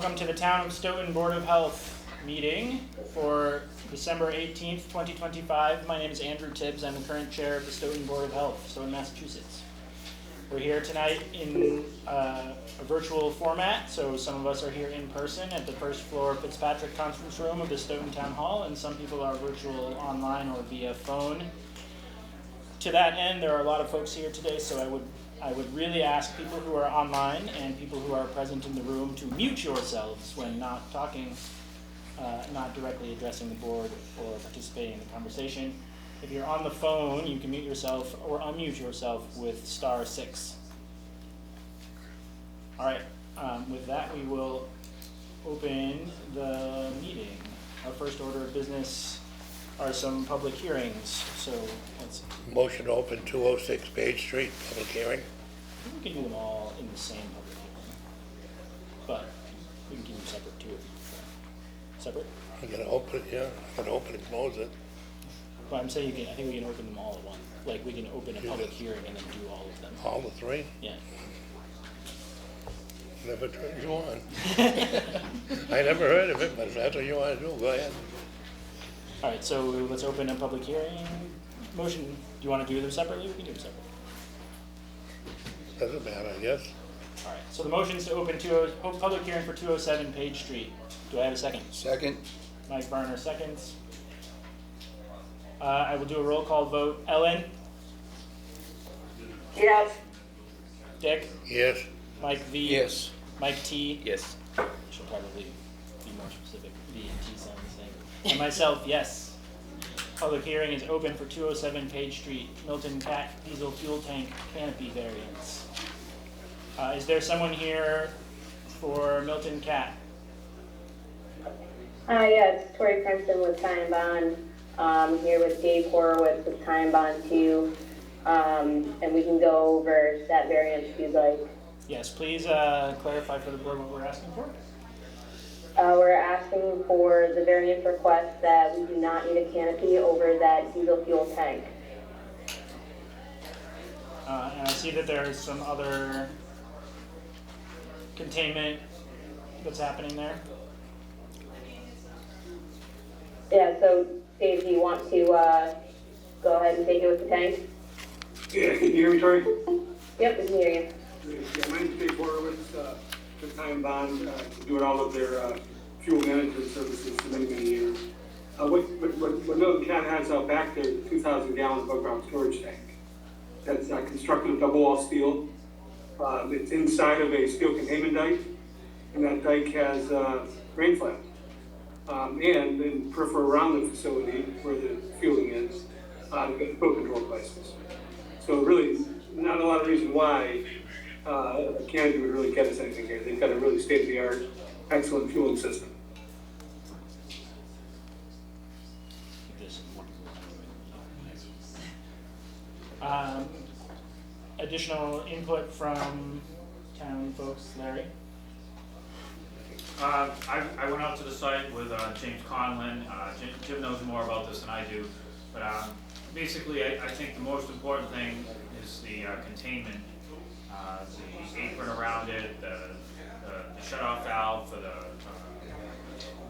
Welcome to the Town of Stoughton Board of Health meeting for December 18th, 2025. My name is Andrew Tibbs. I'm the current chair of the Stoughton Board of Health, Stoughton, Massachusetts. We're here tonight in a virtual format, so some of us are here in person at the first floor Fitzpatrick Conference Room of the Stoughton Town Hall, and some people are virtual online or via phone. To that end, there are a lot of folks here today, so I would really ask people who are online and people who are present in the room to mute yourselves when not talking, not directly addressing the board or participating in the conversation. If you're on the phone, you can mute yourself or unmute yourself with *6. All right, with that, we will open the meeting. Our first order of business are some public hearings, so let's... Motion to open 206 Page Street, public hearing. We can do them all in the same public hearing, but we can do them separate too if you prefer. Separate? I'm gonna open it, yeah, I'm gonna open and close it. But I'm saying I think we can open them all at once. Like we can open a public hearing and then do all of them. All the three? Yeah. Never turned you on. I never heard of it, but if that's what you want to do, go ahead. All right, so let's open a public hearing. Motion, do you want to do them separately? We can do them separately. Doesn't matter, I guess. All right, so the motion is to open public hearing for 207 Page Street. Do I have a second? Second. Mike Varner seconds. I will do a roll call vote. Ellen? Yes. Dick? Yes. Mike V? Yes. Mike T? Yes. Should probably be more specific. V and T sound the same. And myself, yes. Public hearing is open for 207 Page Street, Milton Cat diesel fuel tank canopy variance. Is there someone here for Milton Cat? Yes, Tori Princeton with Time Bond. Here with Dave Horowitz with Time Bond 2. And we can go over that variance if you'd like. Yes, please clarify for the board what we're asking for. We're asking for the variance request that we do not need a canopy over that diesel fuel tank. And I see that there's some other containment that's happening there. Yeah, so Dave, do you want to go ahead and take it with the tank? Yeah, can you hear me, Tori? Yep, we can hear you. Yeah, my name's Dave Horowitz, with Time Bond, doing all of their fuel management services for many, many years. What Milton Cat has out back there is a 2,000-gallon above-ground storage tank. That's constructed of double-wall steel. It's inside of a steel containment dike, and that dike has rain flaps. And in peripheral around the facility where the fueling is, they've got flow control devices. So really, not a lot of reason why a canopy would really get us anything here. They've got a really state-of-the-art, excellent fueling system. Additional input from town folks, Larry? I went out to the site with James Conlon. Jim knows more about this than I do, but basically I think the most important thing is the containment, the apron around it, the shut-off valve for the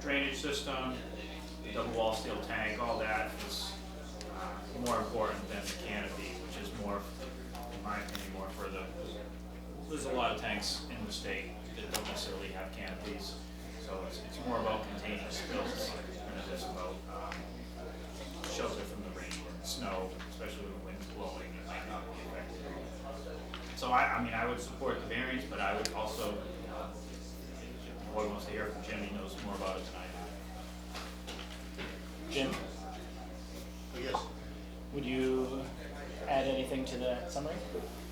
drainage system, the double-wall steel tank, all that is more important than the canopy, which is more, in my opinion, more for there's a lot of tanks in the state that don't necessarily have canopies, so it's more about containing spills than it is about shelter from the rain and snow, especially when the wind's blowing, it might not be effective. So I mean, I would support the variance, but I would also, if the board wants to hear from Jim, he knows more about it than I do. Jim? Yes. Would you add anything to the summary?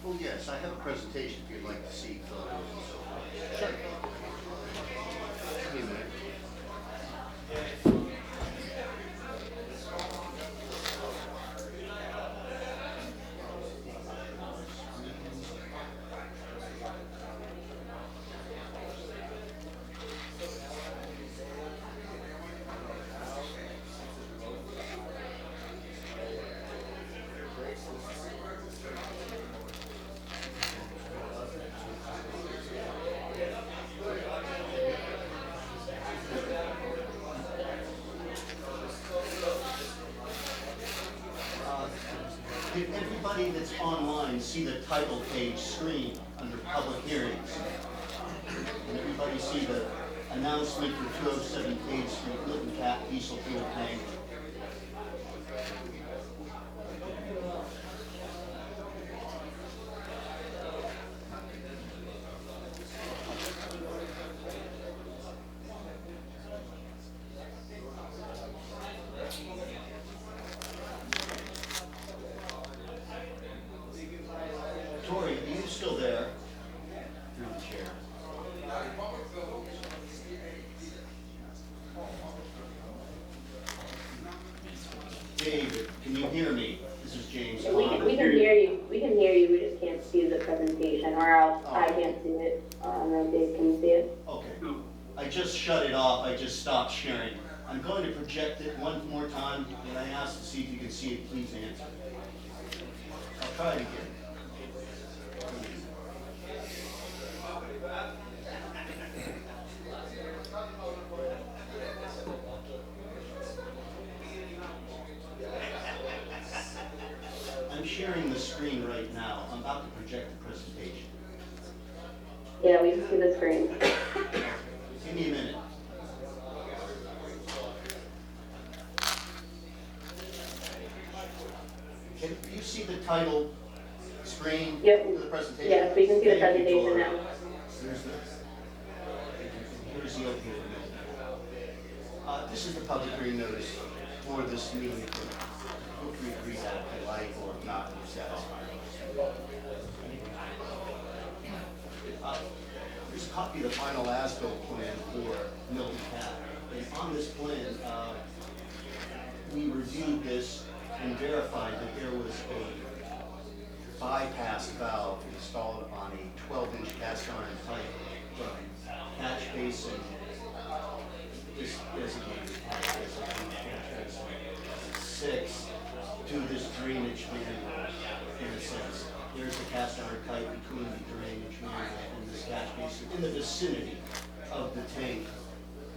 Oh, yes, I have a presentation if you'd like to see photos and so forth. Sure. Give me a minute. Did everybody that's online see the title page screen under public hearings? And everybody see the announcement for 207 Page Street, Milton Cap diesel fuel tank? Tori, are you still there? Through the chair. David, can you hear me? This is James. We can hear you, we just can't see the presentation, or else I can't see it, I don't know if Dave can see it. Okay. I just shut it off. I just stopped sharing. I'm going to project it one more time, and I ask to see if you can see it. Please answer. I'll try it again. I'm sharing the screen right now. I'm about to project the presentation. Yeah, we can see the screen. Give me a minute. Can you see the title screen Yep. for the presentation? Yes, we can see the Thank you, presentation Tori. now. Here's the opening. This is the public hearing notice for this meeting. Feel free to read that if you like, or if not, you're satisfied. Here's a copy of the final as-built plan for Milton Cap. And on this plan, we reviewed this and verified that there was a bypass valve installed on a 12-inch cast iron pipe from catch basin, this designated catch basin 6 to this drainage manhole, in a sense. There's a cast iron pipe between the drainage manhole and this catch basin in the vicinity of the tank.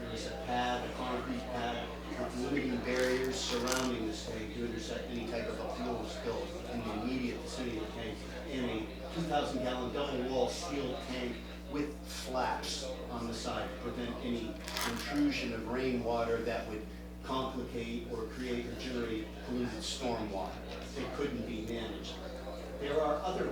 There is a pad, a concrete pad, with limiting barriers surrounding this tank to intercept any type of a fuel spill in the immediate vicinity of the tank, and a 2,000-gallon double-wall steel tank with flaps on the side to prevent any intrusion of rainwater that would complicate or create or generate polluted stormwater that couldn't be managed. There are other,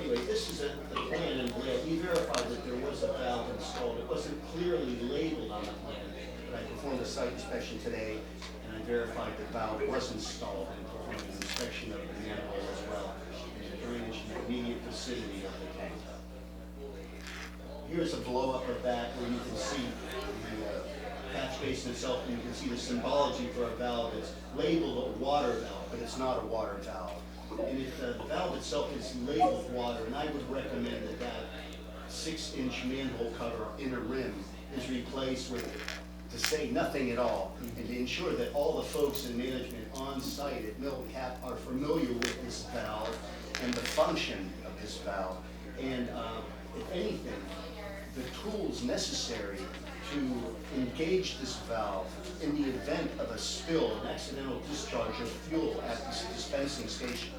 anyway, this is the plan in Blair. We verified that there was a valve installed. It wasn't clearly labeled on the plan, but I performed a site inspection today, and I verified the valve was installed and performed an inspection of the manhole as well, and the drainage in the immediate vicinity of the tank. Here's a blow-up of that where you can see the catch basin itself, and you can see the symbology for a valve. It's labeled a water valve, but it's not a water valve. And if the valve itself is labeled water, and I would recommend that that 6-inch manhole cover inner rim is replaced with, to say nothing at all, and to ensure that all the folks in management on site at Milton Cap are familiar with this valve and the function of this valve. And if anything, the tools necessary to engage this valve in the event of a spill, an accidental discharge of fuel at this dispensing station.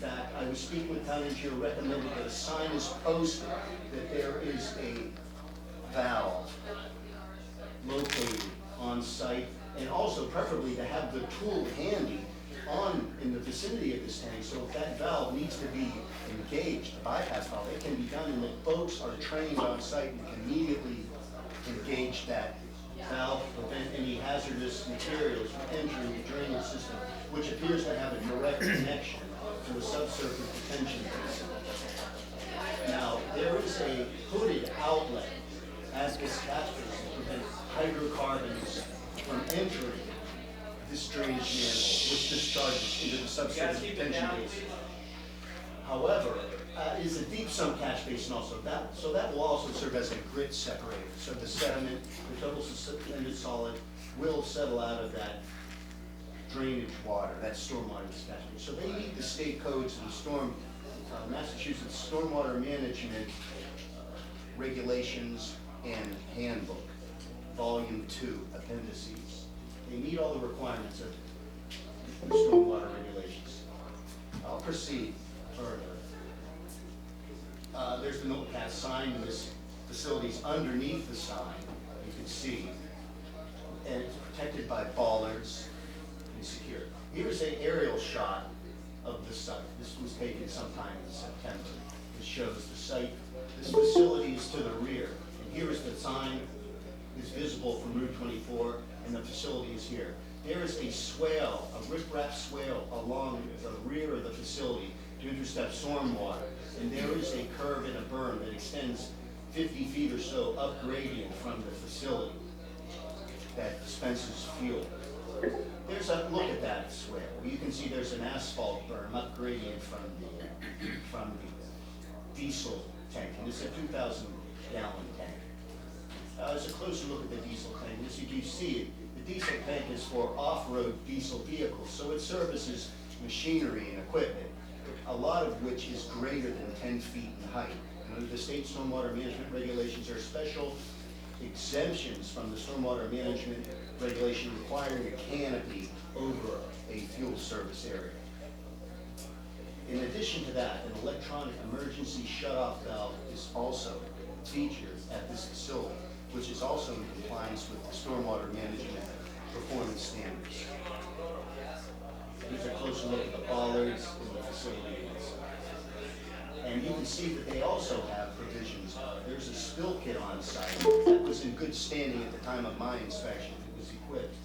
That I was speaking with town engineer, recommended that a sign is posted that there is a valve located on site, and also preferably to have the tool handy in the vicinity of this tank, so if that valve needs to be engaged, the bypass valve, it can be done, and the folks are trained on site and can immediately engage that valve to prevent any hazardous materials from entering the drainage system, which appears to have a direct connection to a subsurface detention basin. Now, there is a hooded outlet at this catch basin to prevent hydrocarbons from entering this drainage manhole, which discharges into the subsurface detention basin. However, it is a deep sunk catch basin also. So that will also serve as a grit separator. So the sediment, the total suspended solid, will settle out of that drainage water, that stormwater in this catch basin. So they meet the state codes and Massachusetts Stormwater Management Regulations and Handbook, Volume 2, Appendices. They meet all the requirements of the stormwater regulations. proceed further, there's the notepad sign, and this facility's underneath the sign, you can see, and it's protected by bollards and secure. Here's an aerial shot of the site. This was taken sometime in September. It shows the site. This facility is to the rear, and here is the sign is visible from Route 24, and the facility is here. There is a swale, a riprap swale along the rear of the facility to intercept stormwater, and there is a curve and a berm that extends 50 feet or so up gradient from the facility that dispenses fuel. There's a look at that swale. You can see there's an asphalt berm up gradient from the diesel tank, and it's a 2,000-gallon tank. It's a closer look at the diesel tank. As you can see, the diesel tank is for off-road diesel vehicles, so it services machinery and equipment, a lot of which is greater than 10 feet in height. And under the state stormwater management regulations, there are special exemptions from the stormwater management regulation requiring a canopy over a fuel service area. In addition to that, an electronic emergency shutoff valve is also featured at this facility, which is also in compliance with the stormwater management performance standards. Here's a closer look at the bollards in the facility. And you can see that they also have provisions. There's a spill kit on site that was in good standing at the time of my inspection. It was equipped.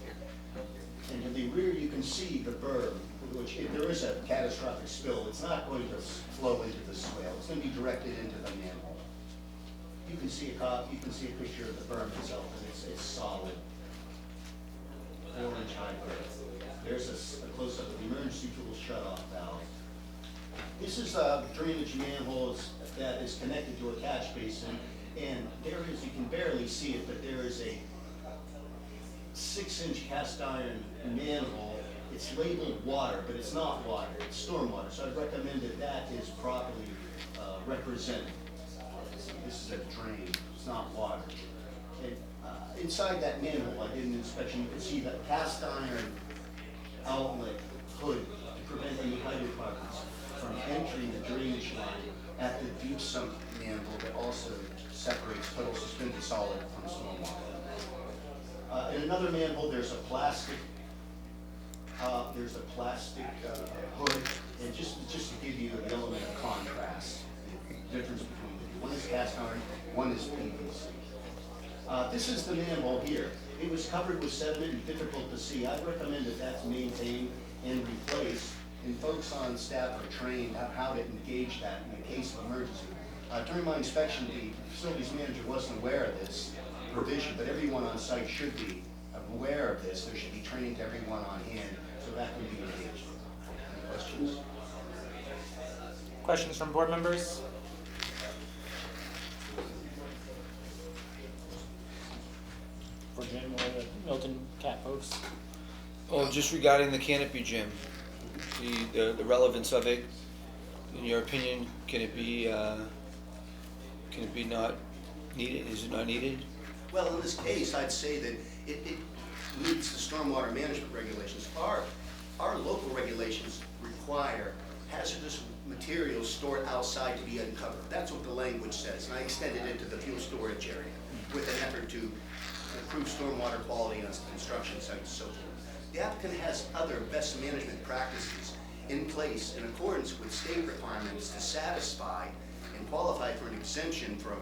And to the rear, you can see the berm, which if there is a catastrophic spill, it's not going to flow into the swale. It's going to be directed into the manhole. You can see a picture of the berm itself, and it's solid, 4-inch high berm. There's a close-up of the emergency fuel shutoff valve. This is a drainage manhole that is connected to a catch basin, and there is, you can barely see it, but there is a 6-inch cast iron manhole. It's labeled water, but it's not water, it's stormwater. So I'd recommend that that is properly represented. This is a drain, it's not water. And, inside that manhole, I did an inspection, you can see that cast iron outlet hood to prevent any hydrocarbons from entering the drainage line at the deep sump manhole that also separates total suspended solid from stormwater. In another manhole, there's a plastic hood, and just to give you an element of contrast, the difference between the two. One is cast iron, one is PVC. This is the manhole here. It was covered with sediment and difficult to see. I'd recommend that that's maintained and replaced, and folks on staff are trained how to engage that in the case of emergency. During my inspection, the facilities manager wasn't aware of this provision, but everyone on site should be aware of this. There should be training to everyone on hand, so that can be engaged. Any questions? Questions from board members? For Jim or the Milton Cat folks? Oh, just regarding the canopy, Jim, the relevance of it, in your opinion, can it be not needed? Is it not needed? Well, in this case, I'd say that it meets the stormwater management regulations. Our local regulations require hazardous materials stored outside to be uncovered. That's what the language says, and I extended it to the fuel storage area with an effort to improve stormwater quality on construction sites and so forth. The applicant has other best management practices in place in accordance with state requirements to satisfy and qualify for an exemption for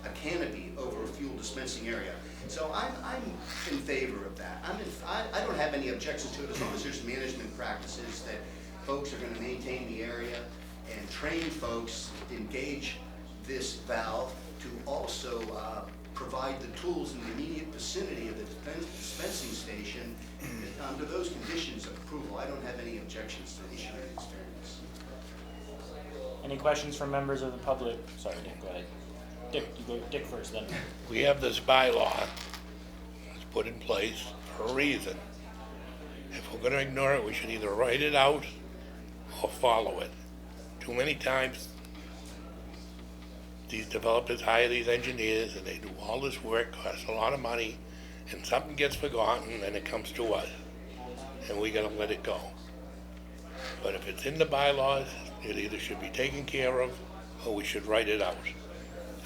a canopy over a fuel dispensing area. So I'm in favor of that. I don't have any objections to it as long as there's management practices that folks are going to maintain the area and train folks, engage this valve to also provide the tools in the immediate vicinity of the dispensing station under those conditions of approval. I don't have any objections to issuing an experience. Any questions from members of the public? Sorry, Dick, go ahead. Dick, you go. Dick first, then. We have this bylaw that's put in place for a reason. If we're gonna ignore it, we should either write it out or follow it. Too many times, these developers hire these engineers and they do all this work, costs a lot of money, and something gets forgotten and it comes to us. And we gotta let it go. But if it's in the bylaws, it either should be taken care of or we should write it out.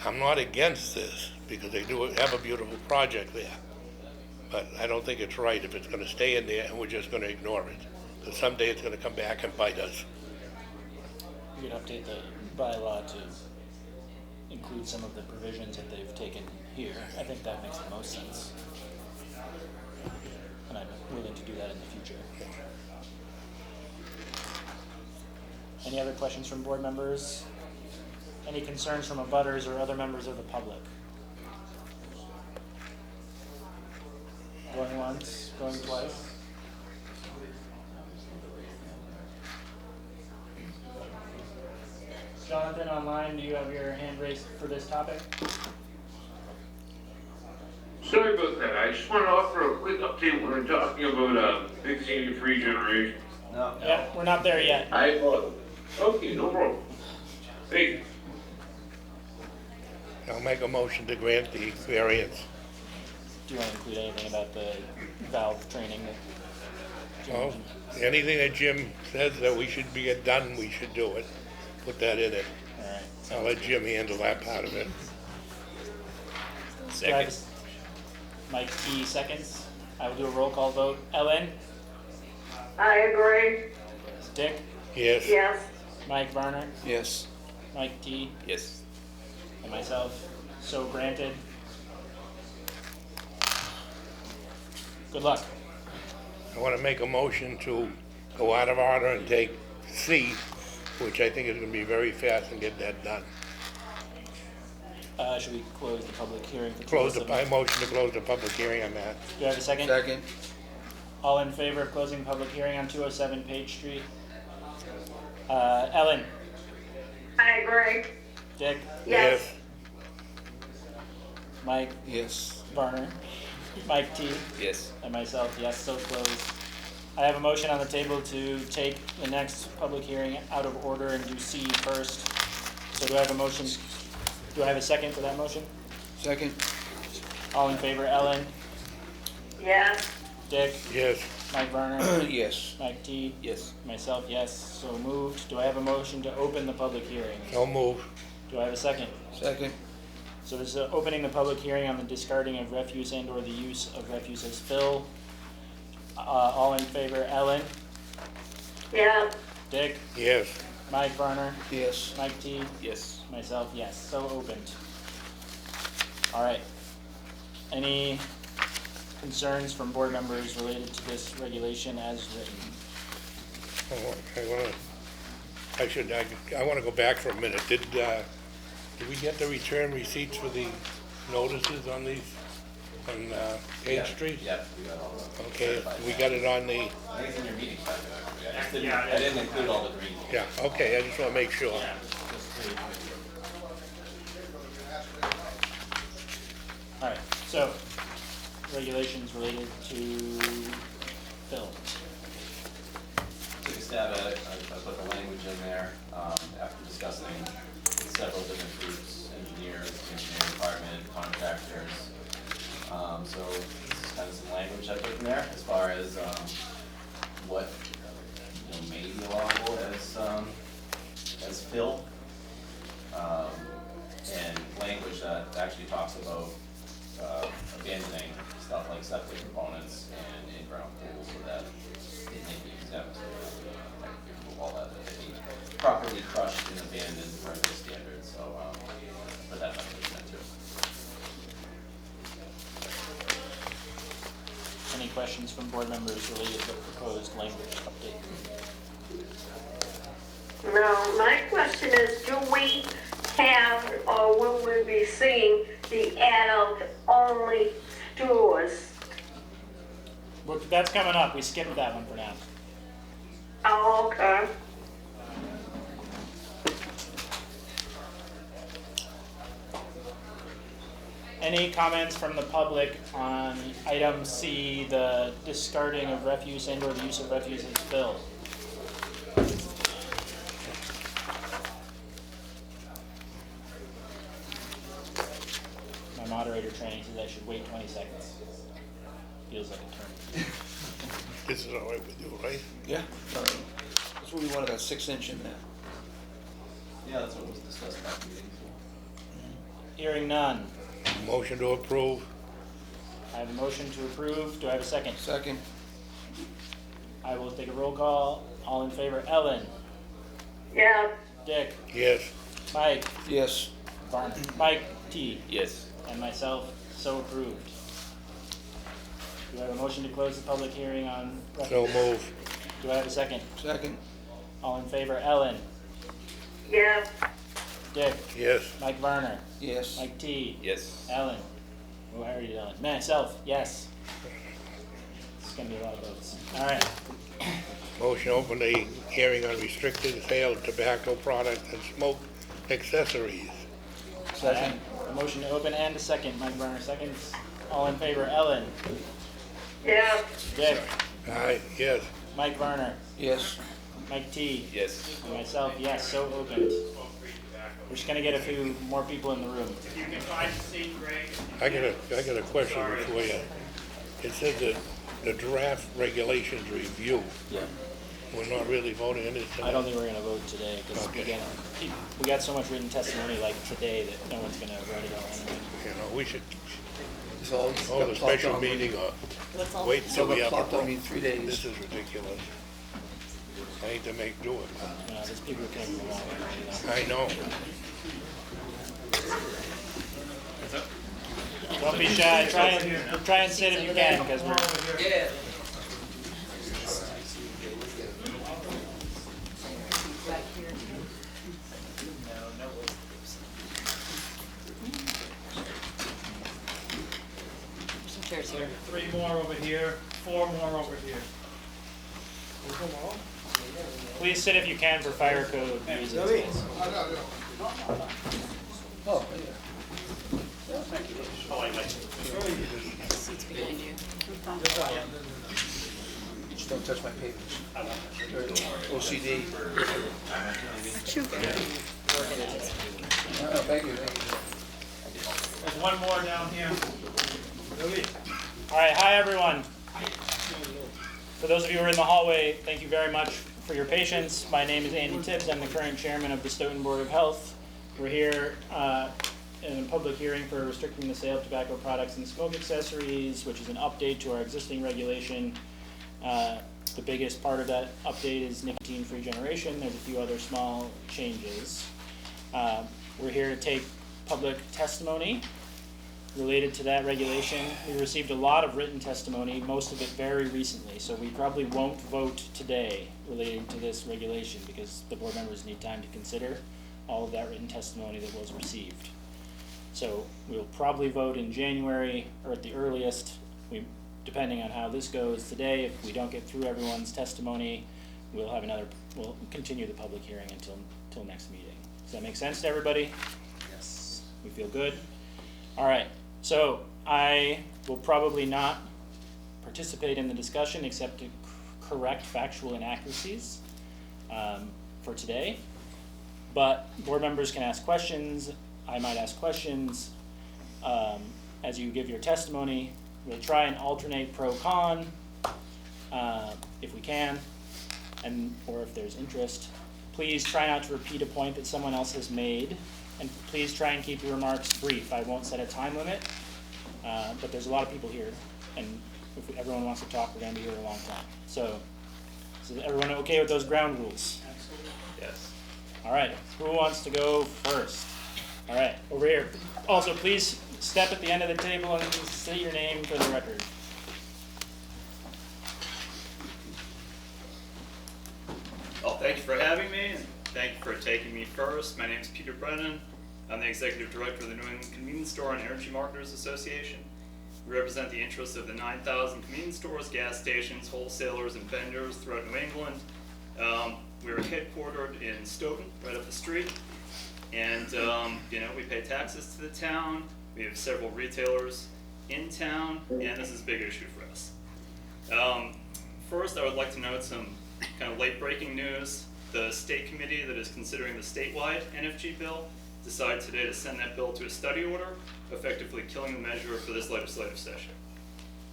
I'm not against this because they do have a beautiful project there. But I don't think it's right if it's gonna stay in there and we're just gonna ignore it. Because someday it's gonna come back and bite us. We could update the bylaw to include some of the provisions that they've taken here. I think that makes the most sense. And I'm willing to do that in the future. Any other questions from board members? Any concerns from abutters or other members of the public? Going once, going twice? Jonathan, online, do you have your hand raised for this topic? Sorry about that. I just want to offer a quick update when we're talking about big senior free generation. Yeah, we're not there yet. Okay, no problem. Thank you. I'll make a motion to grant the variance. Do you want to include anything about the valve training that Jim Well, mentioned? anything that Jim says that we should be get done, we should do it. Put that in it. All right. I'll let Jim handle that part of it. Do I have Mike T. seconds. I will do a roll call vote. Ellen? I agree. Dick? Yes? Yes. Mike Varner? Yes. Mike T. Yes. And myself. So granted. Good luck. I want to make a motion to go out of order and take C, which I think is going to be very fast and get that done. Should we close the public hearing for Close the, 207? I motion to close the public hearing on that. Do I have a second? Second. All in favor of closing public hearing on 207 Page Street? Ellen? I agree. Dick? Yes. Mike Yes. Varner? Mike T. Yes. And myself, yes, so closed. I have a motion on the table to take the next public hearing out of order and do C first. So do I have a motion? Do I have a second for that motion? Second. All in favor, Ellen? Yes. Dick? Yes? Mike Varner? Yes. Mike T? Yes. Myself, yes, so moved. Do I have a motion to open the public hearing? No move. Do I have a second? Second. So this is opening the public hearing on the discarding of refuse and or the use of refuse as fill. All in favor, Ellen? Yeah. Dick? Yes? Mike Varner? Yes. Mike T? Yes. Myself, yes, so opened. All right. Any concerns from board members related to this regulation as written? I want to go back for a minute. Did we get the return receipts for the notices on these, on Page Street? Yeah, we got all of them. Okay, we got it on the, I think it's in your meeting packet. Yeah, I didn't include all the green. yeah, okay, I just want to make sure. All right, so regulations related to fill. Took a stab at it, I put the language in there, after discussing with several different groups, engineers, engineering department, contractors. So this is kind of some language I put in there as far as, what, may be allowable as fill. And language that actually talks about, abandoning stuff like septic components and in-ground pools so that it may be exempt. All that they need properly crushed and abandoned for the standards, so, but that's not what it's meant to. Any questions from board members related to the proposed language update? No, my question is, do we have, or will we be seeing the adult-only stores? Well, that's coming up, we skipped that one for now. Oh, okay. Any comments from the public on item C, the discarding of refuse and or the use of refuse as fill? My moderator training says I should wait 20 seconds. Feels like a turn. This is all right with you, right? Yeah. That's what we wanted, that 6-inch in there. Yeah, that's what was discussed at the meeting. Hearing none. Motion to approve. I have a motion to approve. Do I have a second? Second. I will take a roll call. All in favor, Ellen, Yeah, Dick, Yes. Mike, Yes. Varner, Mike T, Yes. and myself, so approved. Do I have a motion to close the public hearing on? So move. Do I have a second? Second. All in favor, Ellen, yeah, Dick, Yes. Mike Varner, Yes. Mike T, Yes. Ellen. Oh, I already did Ellen. Myself, yes. It's gonna be a lot of votes. All right. Motion to open the hearing on restricted sale of tobacco products and smoke accessories. Second. A motion to open and a second. Mike Varner seconds. All in favor, Ellen, yeah, Dick, Aye, yes. Mike Varner, Yes. Mike T, Yes. and myself, yes, so opened. We're just gonna get a few more people in the room. If you can find a seat, Greg. I got a question for you. It says that the draft regulations review. Yeah. We're not really voting on this tonight. I don't think we're gonna vote today, because Okay. we got so much written testimony like today that no one's gonna write it all anyway. You know, we should It's all hold a got plopped special on. meeting or wait So until we got have plopped a on me in 3 days. This is ridiculous. I hate to make do it. You know, there's people who came from a long way, I know. you know. Don't be shy, try and sit if you can, because we're. Yeah. Chairs here. 3 more over here, 4 more over here. Please sit if you can for fire code reasons. Guys. Oh, Seats behind you. just don't touch my papers. OCD. Oh, thank you. There's 1 more down here. All right, hi everyone. For those of you who are in the hallway, thank you very much for your patience. My name is Andy Tibbs. I'm the current chairman of the Stoughton Board of Health. We're here in a public hearing for restricting the sale of tobacco products and smoke accessories, which is an update to our existing regulation. The biggest part of that update is nicotine-free generation. There's a few other small changes. We're here to take public testimony related to that regulation. We received a lot of written testimony, most of it very recently, so we probably won't vote today relating to this regulation because the board members need time to consider all of that written testimony that was received. So we'll probably vote in January or at the earliest, depending on how this goes today. If we don't get through everyone's testimony, we'll continue the public hearing until next meeting. Does that make sense to everybody? Yes. We feel good? All right, so I will probably not participate in the discussion except to correct factual inaccuracies for today. But board members can ask questions. I might ask questions as you give your testimony. We'll try and alternate pro-con if we can, or if there's interest. Please try not to repeat a point that someone else has made. And please try and keep your remarks brief. I won't set a time limit, but there's a lot of people here, and if everyone wants to talk, we're going to be here a long time. So is everyone okay with those ground rules? Yes. All right, who wants to go first? All right, over here. Also, please step at the end of the table and say your name for the record. Well, thank you for having me, and thank you for taking me first. My name is Peter Brennan. I'm the Executive Director of the New England Convenience Store and Energy Marketers Association. We represent the interests of the 9,000 convenience stores, gas stations, wholesalers, and vendors throughout New England. We're headquartered in Stoughton, right up the street. And, we pay taxes to the town. We have several retailers in town, and this is a big issue for us. First, I would like to note some kind of late-breaking news. The state committee that is considering the statewide NFG bill decided today to send that bill to a study order, effectively killing the measure for this legislative session.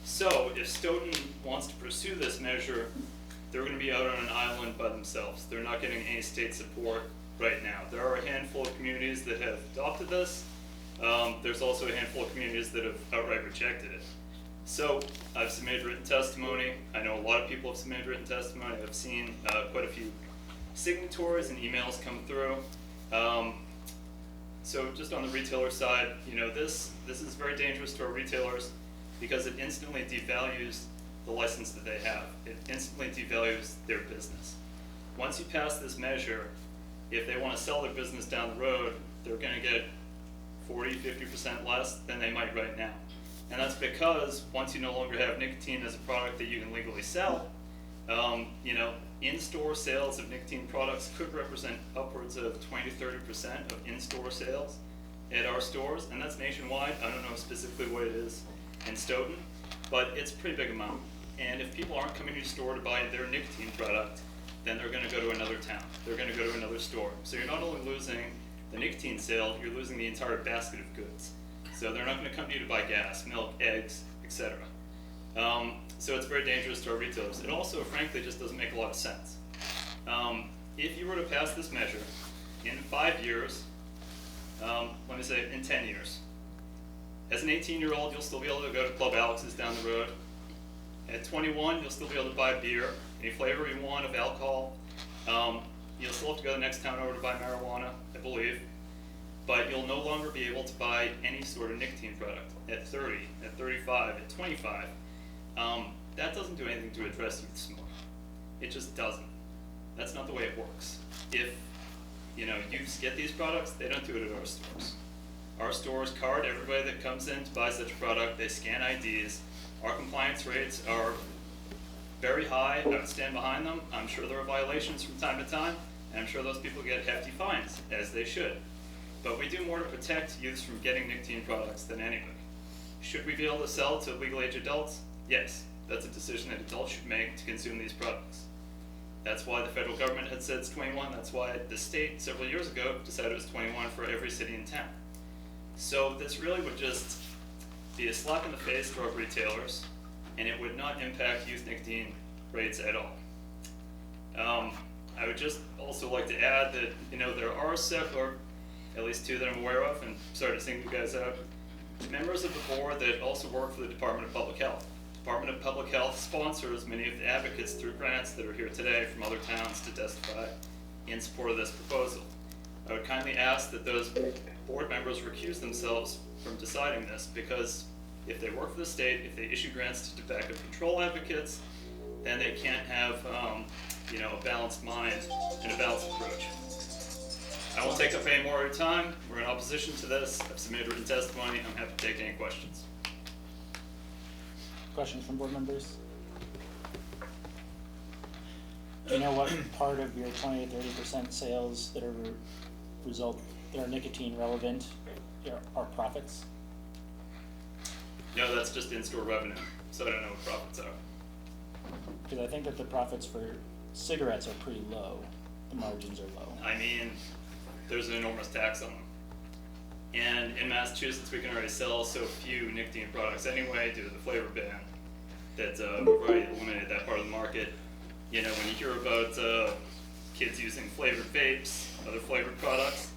So, if Stoughton wants to pursue this measure, they're going to be out on an island by themselves. They're not getting any state support right now. There are a handful of communities that have adopted this. There's also a handful of communities that have outright rejected it. So I've submitted written testimony. I know a lot of people have submitted written testimony. I've seen quite a few signatories and emails come through. So just on the retailer side, you know, this is very dangerous to our retailers because it instantly devalues the license that they have. It instantly devalues their business. Once you pass this measure, if they want to sell their business down the road, they're going to get 40–50% less than they might right now. And that's because once you no longer have nicotine as a product that you can legally sell, you know, in-store sales of nicotine products could represent upwards of 20–30% of in-store sales at our stores, and that's nationwide. I don't know specifically what it is in Stoughton, but it's a pretty big amount. And if people aren't coming to your store to buy their nicotine product, then they're going to go to another town. They're going to go to another store. So you're not only losing the nicotine sale, you're losing the entire basket of goods. So they're not going to come to you to buy gas, milk, eggs, etc. So it's very dangerous to our retailers. It also, frankly, just doesn't make a lot of sense. If you were to pass this measure in 5 years, let me say in 10 years, as an 18-year-old, you'll still be able to go to Club Alex's down the road. At 21, you'll still be able to buy beer, any flavor you want of alcohol. You'll still have to go the next town over to buy marijuana, I believe. But you'll no longer be able to buy any sort of nicotine product at 30, at 35, at 25. That doesn't do anything to address youth smoke. It just doesn't. That's not the way it works. If youths get these products, they don't do it at our stores. Our stores card everybody that comes in to buy such a product. They scan IDs. Our compliance rates are very high. I would stand behind them. I'm sure there are violations from time to time, and I'm sure those people get hefty fines, as they should. But we do more to protect youths from getting nicotine products than anybody. Should we be able to sell to legal age adults? Yes, that's a decision that adults should make to consume these products. That's why the federal government had said it's 21. That's why the state several years ago decided it was 21 for every city and town. So this really would just be a slap in the face to our retailers, and it would not impact youth nicotine rates at all. I would just also like to add that there are several, at least two that I'm aware of, and sorry to single you guys out, members of the board that also work for the Department of Public Health. Department of Public Health sponsors many of the advocates through grants that are here today from other towns to testify in support of this proposal. I would kindly ask that those board members recuse themselves from deciding this, because if they work for the state, if they issue grants to tobacco control advocates, then they can't have a balanced mind and a balanced approach. I won't take up any more of your time. We're in opposition to this. I've submitted written testimony. I'm happy to take any questions. Questions from board members? Do you know what part of your 20–30% sales that are nicotine relevant are profits? No, that's just in-store revenue, so I don't know what profits are. Because I think that the profits for cigarettes are pretty low. The margins are low. I mean, there's an enormous tax on them. And in Massachusetts, we can already sell so few nicotine products anyway due to the flavor ban that we've already eliminated that part of the market. When you hear about kids using flavored vapes, other flavored products,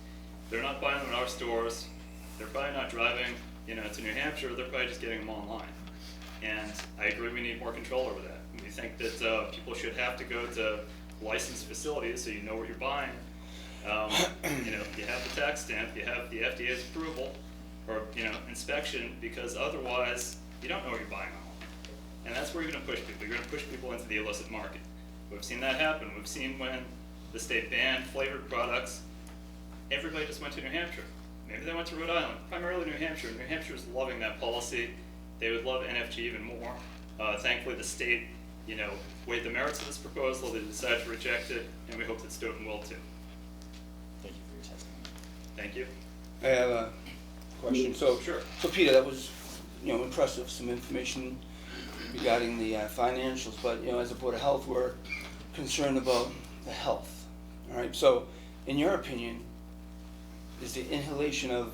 they're not buying them in our stores. They're probably not driving, to New Hampshire. They're probably just getting them online. And I agree we need more control over that. We think that people should have to go to licensed facilities so you know what you're buying. You have the tax stamp, you have the FDA's approval, or inspection, because otherwise you don't know what you're buying online. And that's where you're going to push people. You're going to push people into the illicit market. We've seen that happen. We've seen when the state banned flavored products, everybody just went to New Hampshire. Maybe they went to Rhode Island, primarily New Hampshire. New Hampshire's loving that policy. They would love NFG even more. Thankfully, the state, weighed the merits of this proposal. They decided to reject it, and we hope that Stoughton will too. Thank you for your testimony. Thank you. I have a question. So, Sure. So Peter, that was, impressive, some information regarding the financials, but, as a Board of Health, we're concerned about the health, all right? So, in your opinion, is the inhalation of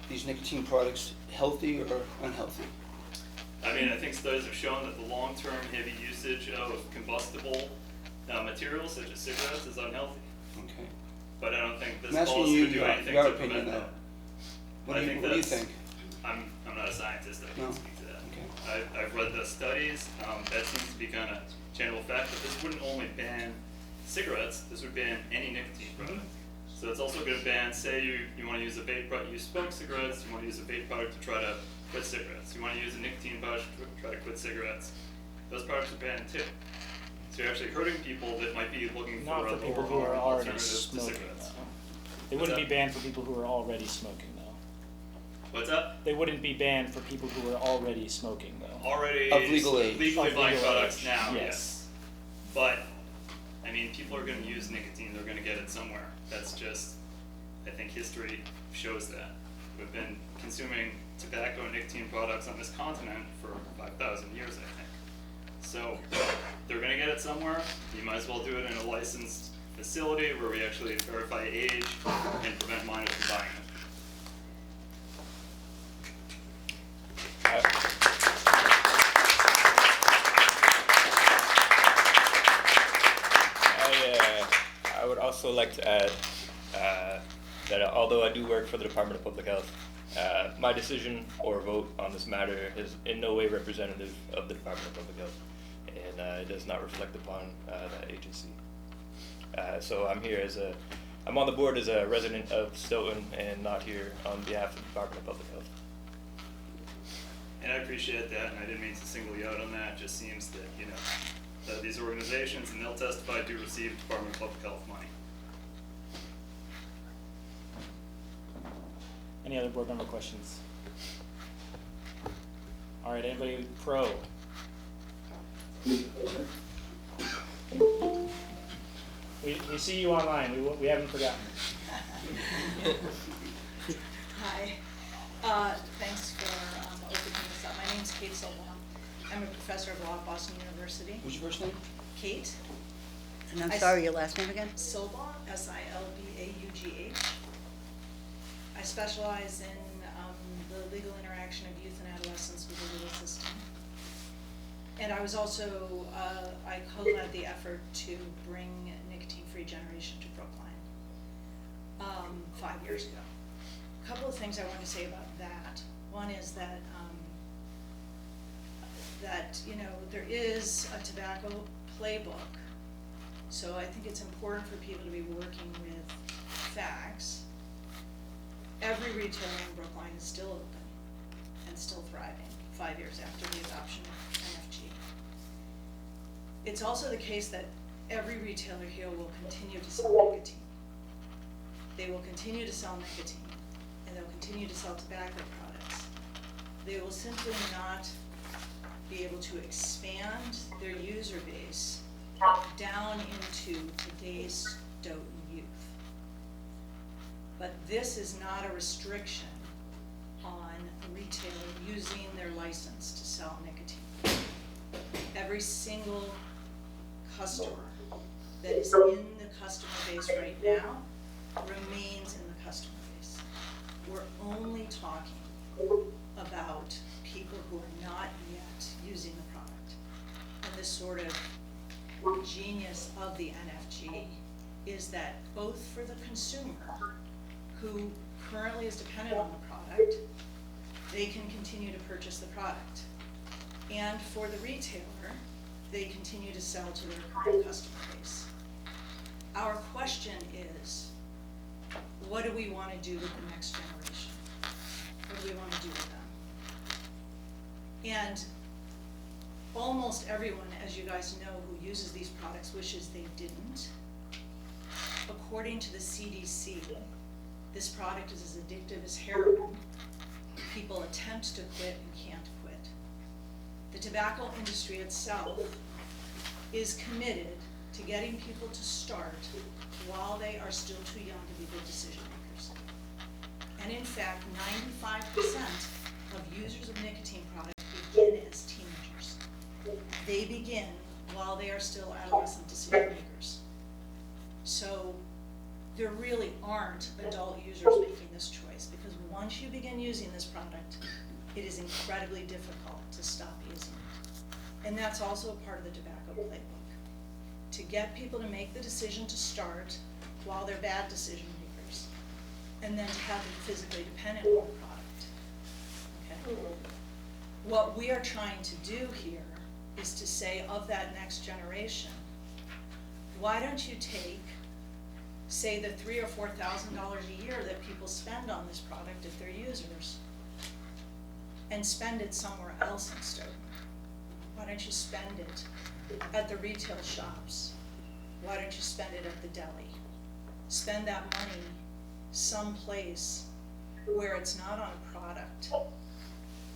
these nicotine products healthy or unhealthy? I mean, I think studies have shown that the long-term heavy usage of combustible materials such as cigarettes is unhealthy. Okay. But I don't think this I'm asking policy you would do anything your to opinion prevent though. that. What I do think you that's, think? I'm not a scientist, I No. can't speak to that. Okay. I've read the studies, that seems to be kind of general fact, but this wouldn't only ban cigarettes, this would ban any nicotine product. So it's also going to ban, say you want to use a vape product, you smoke cigarettes, you want to use a vape product to try to quit cigarettes. You want to use a nicotine pouch to try to quit cigarettes. Those products are banned too. So you're actually hurting people that might be looking Not for for a people lower who are harm already alternative to smoking, cigarettes. though. They wouldn't be banned for people who are already smoking, though. What's that? They wouldn't be banned for people who are already smoking, though. Already Of legal age. legally Of buying legal products age, now, yes. yes. But, I mean, people are going to use nicotine, they're going to get it somewhere. That's just, I think history shows that. We've been consuming tobacco and nicotine products on this continent for 5,000 years, I think. So, they're going to get it somewhere. You might as well do it in a licensed facility where we actually verify age and prevent minors from buying it. I would also like to add that although I do work for the Department of Public Health, my decision or vote on this matter is in no way representative of the Department of Public Health, and it does not reflect upon that agency. So I'm on the board as a resident of Stoughton and not here on behalf of the Department of Public Health. And I appreciate that, and I didn't mean to single you out on that. It just seems that, that these organizations, and they'll testify, do receive Department of Public Health money. Any other board member questions? All right, anybody pro? We see you online. We haven't forgotten. Hi. Thanks for opening this up. My name's Kate Silbaugh. I'm a professor of law at Boston University. What's your first name? Kate And I'm sorry, your last name again? Silbaugh, S-I-L-B-A-U-G-H. I specialize in the legal interaction of youth and adolescents with the legal system. And I was also, I co-led the effort to bring nicotine-free generation to Brookline 5 years ago. A couple of things I want to say about that. One is that there is a tobacco playbook. So I think it's important for people to be working with facts. Every retailer in Brookline is still open and still thriving 5 years after the adoption of NFG. It's also the case that every retailer here will continue to sell nicotine. They will continue to sell nicotine, and they'll continue to sell tobacco products. They will simply not be able to expand their user base down into today's Stoughton youth. But this is not a restriction on a retailer using their license to sell nicotine. Every single customer that is in the customer base right now remains in the customer base. We're only talking about people who are not yet using the product. And this sort of genius of the NFG is that both for the consumer, who currently is dependent on the product, they can continue to purchase the product. And for the retailer, they continue to sell to their current customer base. Our question is, what do we want to do with the next generation? What do we want to do with them? And almost everyone, as you guys know, who uses these products wishes they didn't. According to the CDC, this product is as addictive as heroin. People attempt to quit and can't quit. The tobacco industry itself is committed to getting people to start while they are still too young to be good decision makers. And in fact, 95% of users of nicotine products begin as teenagers. They begin while they are still adolescent decision makers. So there really aren't adult users making this choice, because once you begin using this product, it is incredibly difficult to stop using it. And that's also a part of the tobacco playbook. To get people to make the decision to start while they're bad decision makers, and then to have them physically dependent on the product. Okay. What we are trying to do here is to say of that next generation, why don't you take, say, the $3,000 or $4,000 a year that people spend on this product if they're users, and spend it somewhere else in Stoughton? Why don't you spend it at the retail shops? Why don't you spend it at the deli? Spend that money someplace where it's not on a product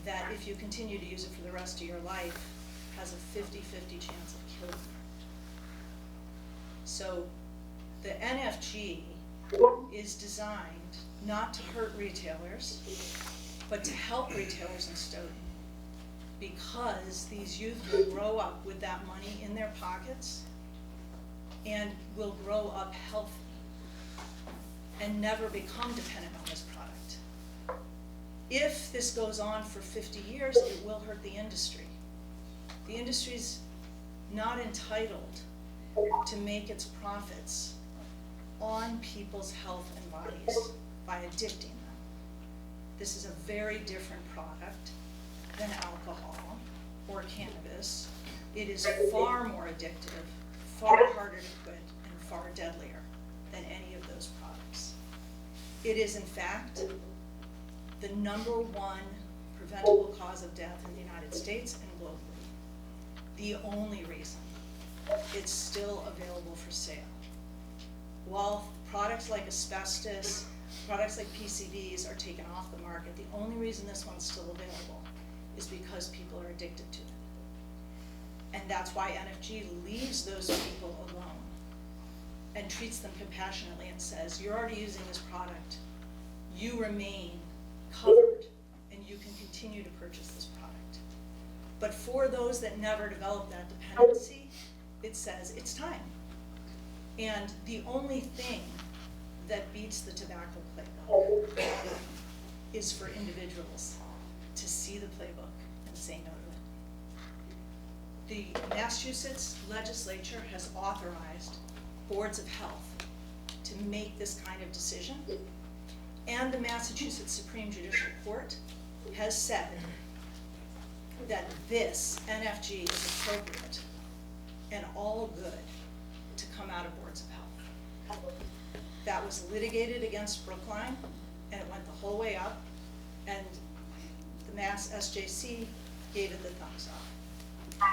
that, if you continue to use it for the rest of your life, has a 50-50 chance of killing you. So the NFG is designed not to hurt retailers, but to help retailers in Stoughton, because these youth will grow up with that money in their pockets and will grow up healthy and never become dependent on this product. If this goes on for 50 years, it will hurt the industry. The industry's not entitled to make its profits on people's health and bodies by addicting them. This is a very different product than alcohol or cannabis. It is far more addictive, far harder to quit, and far deadlier than any of those products. It is, in fact, the #1 preventable cause of death in the United States and globally. The only reason it's still available for sale. While products like asbestos, products like PCBs are taken off the market, the only reason this one's still available is because people are addicted to it. And that's why NFG leaves those people alone and treats them compassionately and says, you're already using this product, you remain covered, and you can continue to purchase this product. But for those that never develop that dependency, it says it's time. And the only thing that beats the tobacco playbook is for individuals to see the playbook and say no to it. The Massachusetts legislature has authorized boards of health to make this kind of decision, and the Massachusetts Supreme Judicial Court has said that this NFG is appropriate and all good to come out of boards of health. That was litigated against Brookline, and it went the whole way up, and the Mass SJC gave it the thumbs up.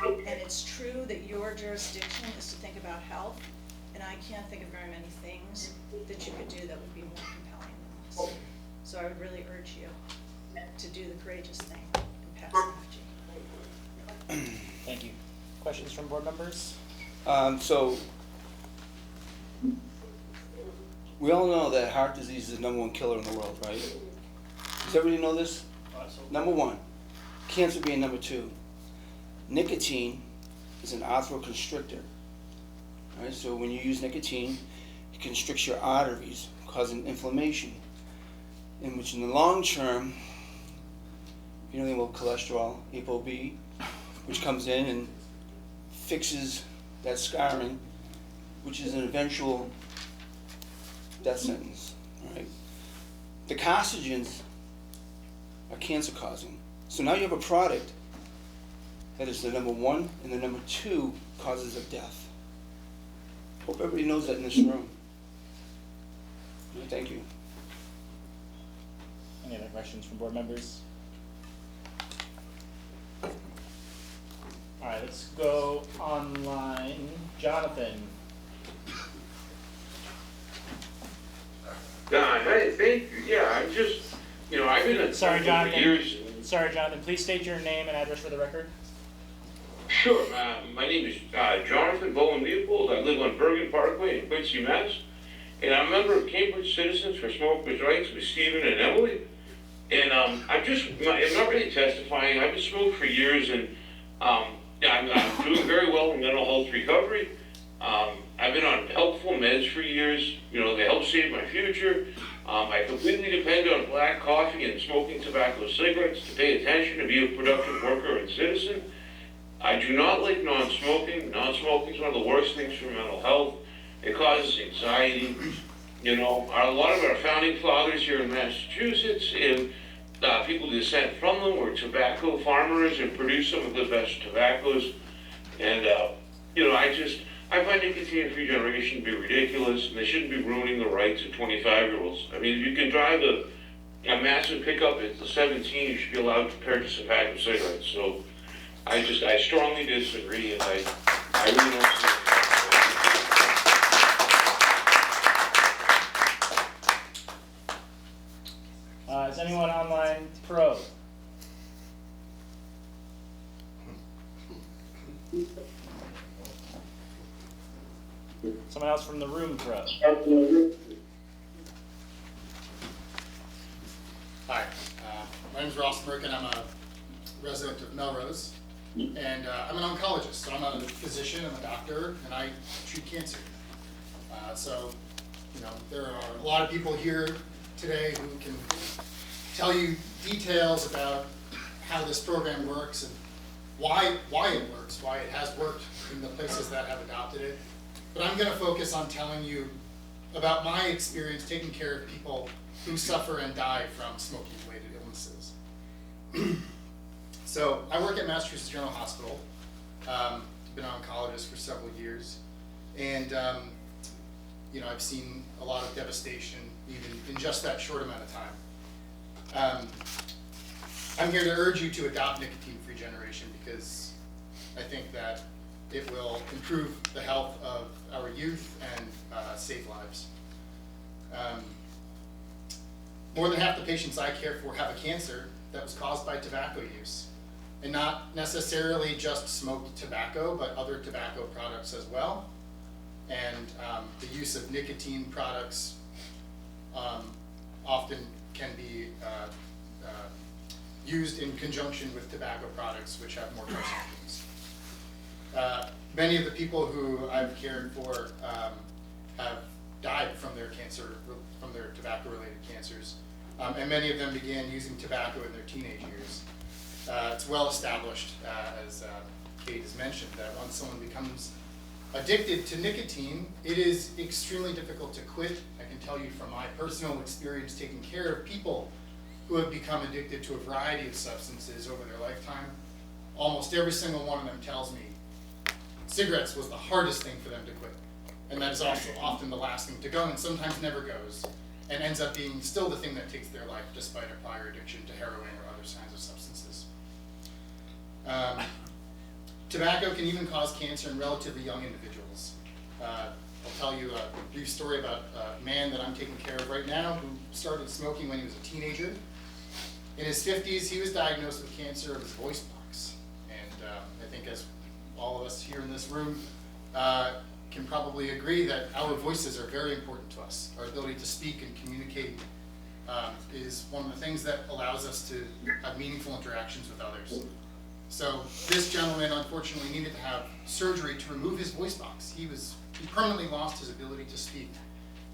And it's true that your jurisdiction is to think about health, and I can't think of very many things that you could do that would be more compelling than this. So I would really urge you to do the courageous thing and pass NFG. Thank you. Questions from board members? So we all know that heart disease is the #1 killer in the world, right? Does everybody know this? #1. Cancer being #2. Nicotine is an arthroconstrictor. Right? So when you use nicotine, it constricts your arteries, causing inflammation. In which in the long term, you know about cholesterol, ApoB, which comes in and fixes that scarring, which is an eventual death sentence. Right? The carcinogens are cancer causing. So now you have a product that is the #1 and the #2 causes of death. Hope everybody knows that in this room. Thank you. Any other questions from board members? All right, let's go online. Jonathan. Hey, thank you. Yeah, I'm just, I've been a Sorry, for Jonathan. years. Sorry, Jonathan. Please state your name and address for the record. Sure. My name is Jonathan Bowen Leopold. I live on Bergen Parkway in Quincy, Mass. And I'm a member of Cambridge Citizens for Smokers' Rights with Stephen and Emily. And I'm not really testifying. I've been smoked for years, and I'm doing very well in mental health recovery. I've been on helpful meds for years. You know, they help save my future. I completely depend on black coffee and smoking tobacco cigarettes to pay attention and be a productive worker and citizen. I do not like non-smoking. Non-smoking is one of the worst things for mental health. It causes anxiety. You know, a lot of our founding fathers here in Massachusetts and people descent from them were tobacco farmers and produced some of the best tobaccos. And, you know, I find nicotine-free generation to be ridiculous, and they shouldn't be ruining the rights of 25-year-olds. I mean, if you can drive a massive pickup at 17, you should be allowed to purchase a pack of cigarettes. So I strongly disagree, and I really don't see it. Is anyone online pro? Someone else from the room pro? Hi, my name is Ross Merkin. I'm a resident of Melrose, and I'm an oncologist. So I'm a physician, I'm a doctor, and I treat cancer. So, you know, there are a lot of people here today who can tell you details about how this program works and why it works, why it has worked in the places that have adopted it. But I'm going to focus on telling you about my experience taking care of people who suffer and die from smoking-related illnesses. So I work at Massachusetts General Hospital. Been an oncologist for several years, and you know, I've seen a lot of devastation even in just that short amount of time. I'm here to urge you to adopt nicotine-free generation because I think that it will improve the health of our youth and save lives. More than half the patients I care for have a cancer that was caused by tobacco use. And not necessarily just smoked tobacco, but other tobacco products as well. And the use of nicotine products often can be used in conjunction with tobacco products which have more carcinogens. Many of the people who I've cared for have died from their cancer, from their tobacco-related cancers, and many of them began using tobacco in their teenage years. It's well established, as Kate has mentioned, that once someone becomes addicted to nicotine, it is extremely difficult to quit. I can tell you from my personal experience taking care of people who have become addicted to a variety of substances over their lifetime. Almost every single one of them tells me cigarettes was the hardest thing for them to quit. And that is also often the last thing to go, and sometimes never goes, and ends up being still the thing that takes their life despite a prior addiction to heroin or other kinds of substances. Tobacco can even cause cancer in relatively young individuals. I'll tell you a brief story about a man that I'm taking care of right now who started smoking when he was a teenager. In his 50s, he was diagnosed with cancer of his voice box. And I think as all of us here in this room can probably agree that our voices are very important to us. Our ability to speak and communicate is one of the things that allows us to have meaningful interactions with others. So this gentleman unfortunately needed to have surgery to remove his voice box. He permanently lost his ability to speak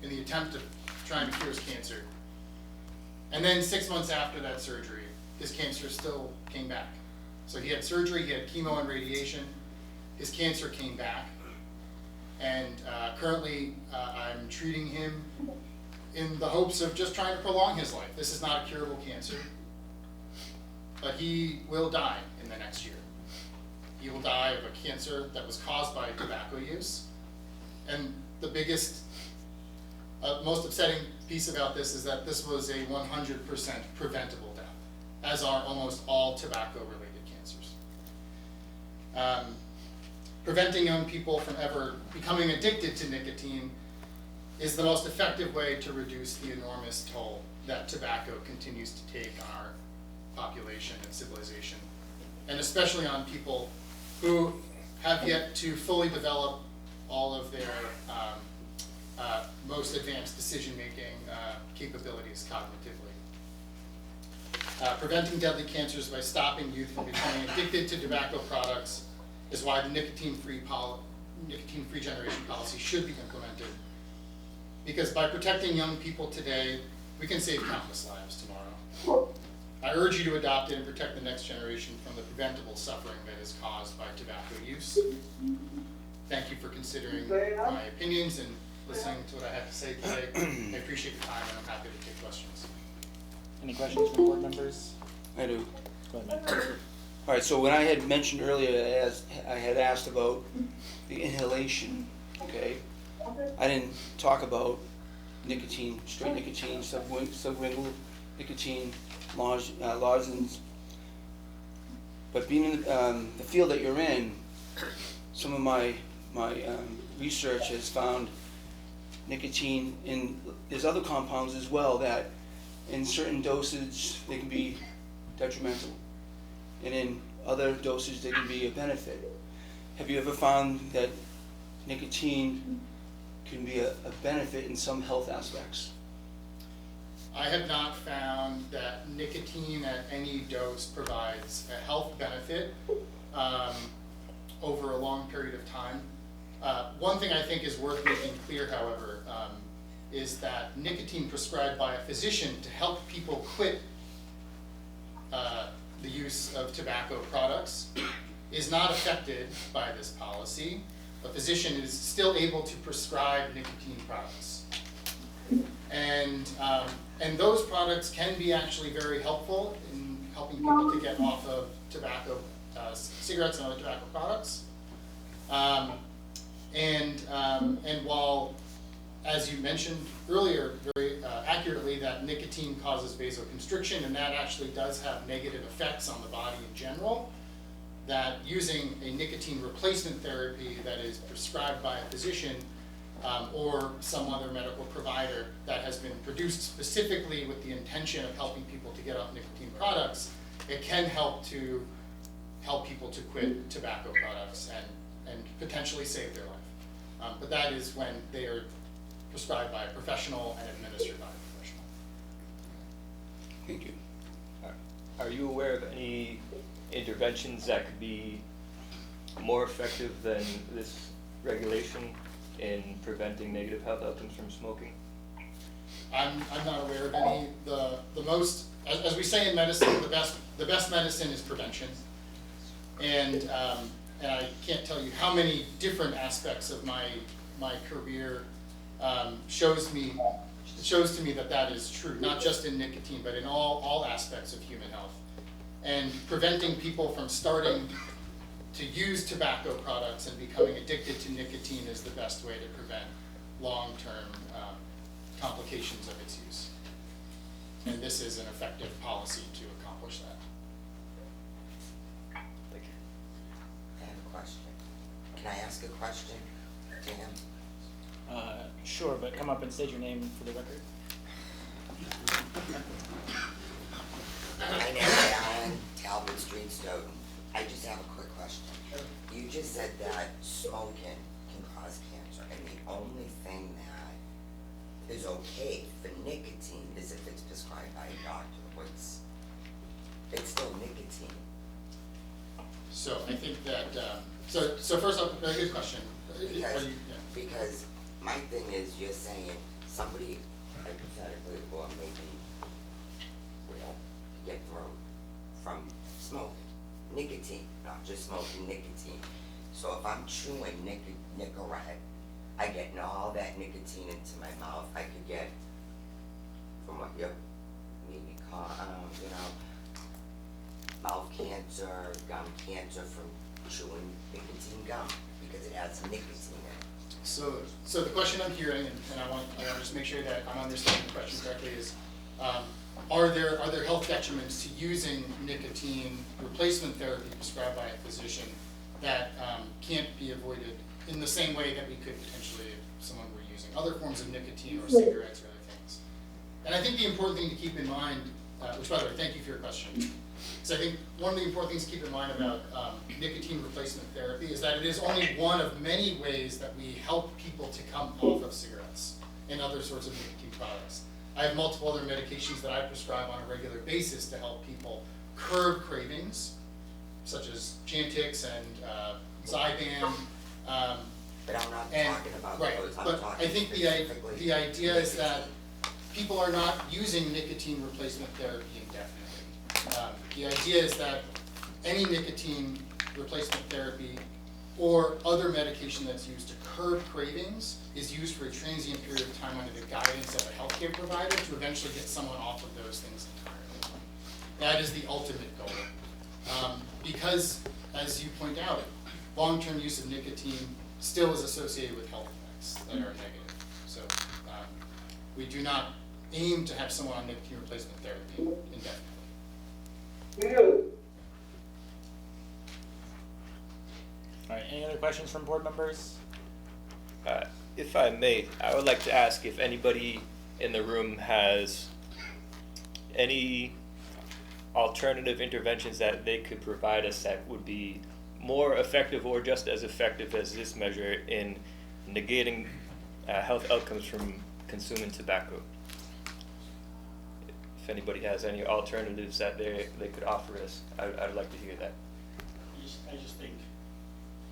in the attempt of trying to cure his cancer. And then 6 months after that surgery, his cancer still came back. So he had surgery, he had chemo and radiation, his cancer came back. And currently I'm treating him in the hopes of just trying to prolong his life. This is not a curable cancer, but he will die in the next year. He will die of a cancer that was caused by tobacco use. And the biggest, most upsetting piece about this is that this was a 100% preventable death, as are almost all tobacco-related cancers. Preventing young people from ever becoming addicted to nicotine is the most effective way to reduce the enormous toll that tobacco continues to take on our population and civilization, and especially on people who have yet to fully develop all of their most advanced decision-making capabilities cognitively. Preventing deadly cancers by stopping youth from becoming addicted to tobacco products is why the nicotine-free generation policy should be implemented. Because by protecting young people today, we can save countless lives tomorrow. I urge you to adopt it and protect the next generation from the preventable suffering that is caused by tobacco use. Thank you for considering my opinions and listening to what I have to say today. I appreciate the time and I'm happy to take questions. Any questions from board members? I do. Go ahead, Mike. All right, so when I had mentioned earlier, as I had asked about the inhalation, okay? I didn't talk about nicotine, straight nicotine, sublingual nicotine, lozenges. But being in the field that you're in, some of my research has found nicotine in, there's other compounds as well that in certain dosage they can be detrimental. And in other dosage they can be a benefit. Have you ever found that nicotine can be a benefit in some health aspects? I have not found that nicotine at any dose provides a health benefit over a long period of time. One thing I think is worth making clear, however, is that nicotine prescribed by a physician to help people quit the use of tobacco products is not affected by this policy. A physician is still able to prescribe nicotine products. And those products can be actually very helpful in helping people to get off of tobacco, cigarettes and other tobacco products. And while, as you mentioned earlier very accurately, that nicotine causes vasoconstriction, and that actually does have negative effects on the body in general, that using a nicotine replacement therapy that is prescribed by a physician or some other medical provider that has been produced specifically with the intention of helping people to get off nicotine products, it can help people to quit tobacco products and potentially save their life. But that is when they are prescribed by a professional and administered by a professional. Thank you. Are you aware of any interventions that could be more effective than this regulation in preventing negative health outcomes from smoking? I'm not aware of any. The most, as we say in medicine, the best medicine is prevention. And I can't tell you how many different aspects of my career shows to me that is true, not just in nicotine, but in all aspects of human health. And preventing people from starting to use tobacco products and becoming addicted to nicotine is the best way to prevent long-term complications of its use. And this is an effective policy to accomplish that. Thank you. I have a question. Can I ask a question to him? Sure, but come up and state your name for the record. My name is Alan, Talbot Street, Stoughton. I just have a quick question. You just said that smoking can cause cancer, and the only thing that is okay for nicotine is if it's prescribed by a doctor. It's still nicotine. So I think that, so first off, very good question. Because my thing is, you're saying somebody hypothetically, or maybe will get through from smoking nicotine, not just smoking nicotine. So if I'm chewing Nicorette, I get all that nicotine into my mouth. I could get, from what you maybe call, mouth cancer, gum cancer from chewing nicotine gum because it has nicotine in it. So the question I'm hearing, and I want to just make sure that I'm understanding the question correctly, is are there health detriments to using nicotine replacement therapy prescribed by a physician that can't be avoided in the same way that we could potentially if someone were using other forms of nicotine or cigarettes or other things? And I think the important thing to keep in mind, which by the way, thank you for your question, so I think one of the important things to keep in mind about nicotine replacement therapy is that it is only one of many ways that we help people to come off of cigarettes and other sorts of nicotine products. I have multiple other medications that I prescribe on a regular basis to help people curb cravings, such as Chantix and Zyban, about Right, those. I'm but talking I think specifically the idea is that nicotine. people are not using nicotine replacement therapy indefinitely. The idea is that any nicotine replacement therapy or other medication that's used to curb cravings is used for a transient period of time under the guidance of a healthcare provider to eventually get someone off of those things entirely. That is the ultimate goal. Because, as you point out, long-term use of nicotine still is associated with health effects that are negative. So we do not aim to have someone on nicotine replacement therapy indefinitely. All right, any other questions from board members? If I may, I would like to ask if anybody in the room has any alternative interventions that they could provide us that would be more effective or just as effective as this measure in negating health outcomes from consuming tobacco. If anybody has any alternatives that they could offer us, I'd like to hear that. I just think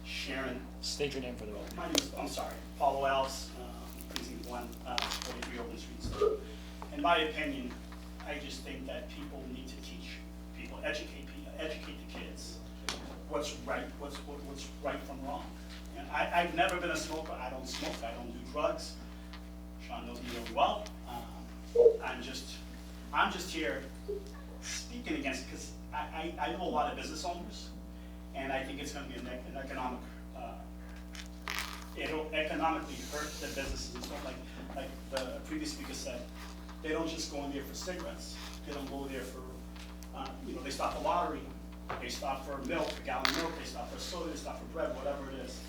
Sharon. State your name for the record. My name is, I'm sorry, Paulo Alves, precinct 1, 43 Open Street. In my opinion, I just think that people need to teach people, educate the kids what's right, what's right from wrong. And I've never been a smoker. I don't smoke. I don't do drugs. Sean knows me really well. I'm just here speaking against it because I know a lot of business owners, and I think it's going to be an economic. It'll economically hurt the businesses and stuff like the previous speaker said. They don't just go in there for cigarettes. They don't go there for, they stop for lottery. They stop for milk, a gallon of milk. They stop for soda. They stop for bread, whatever it is.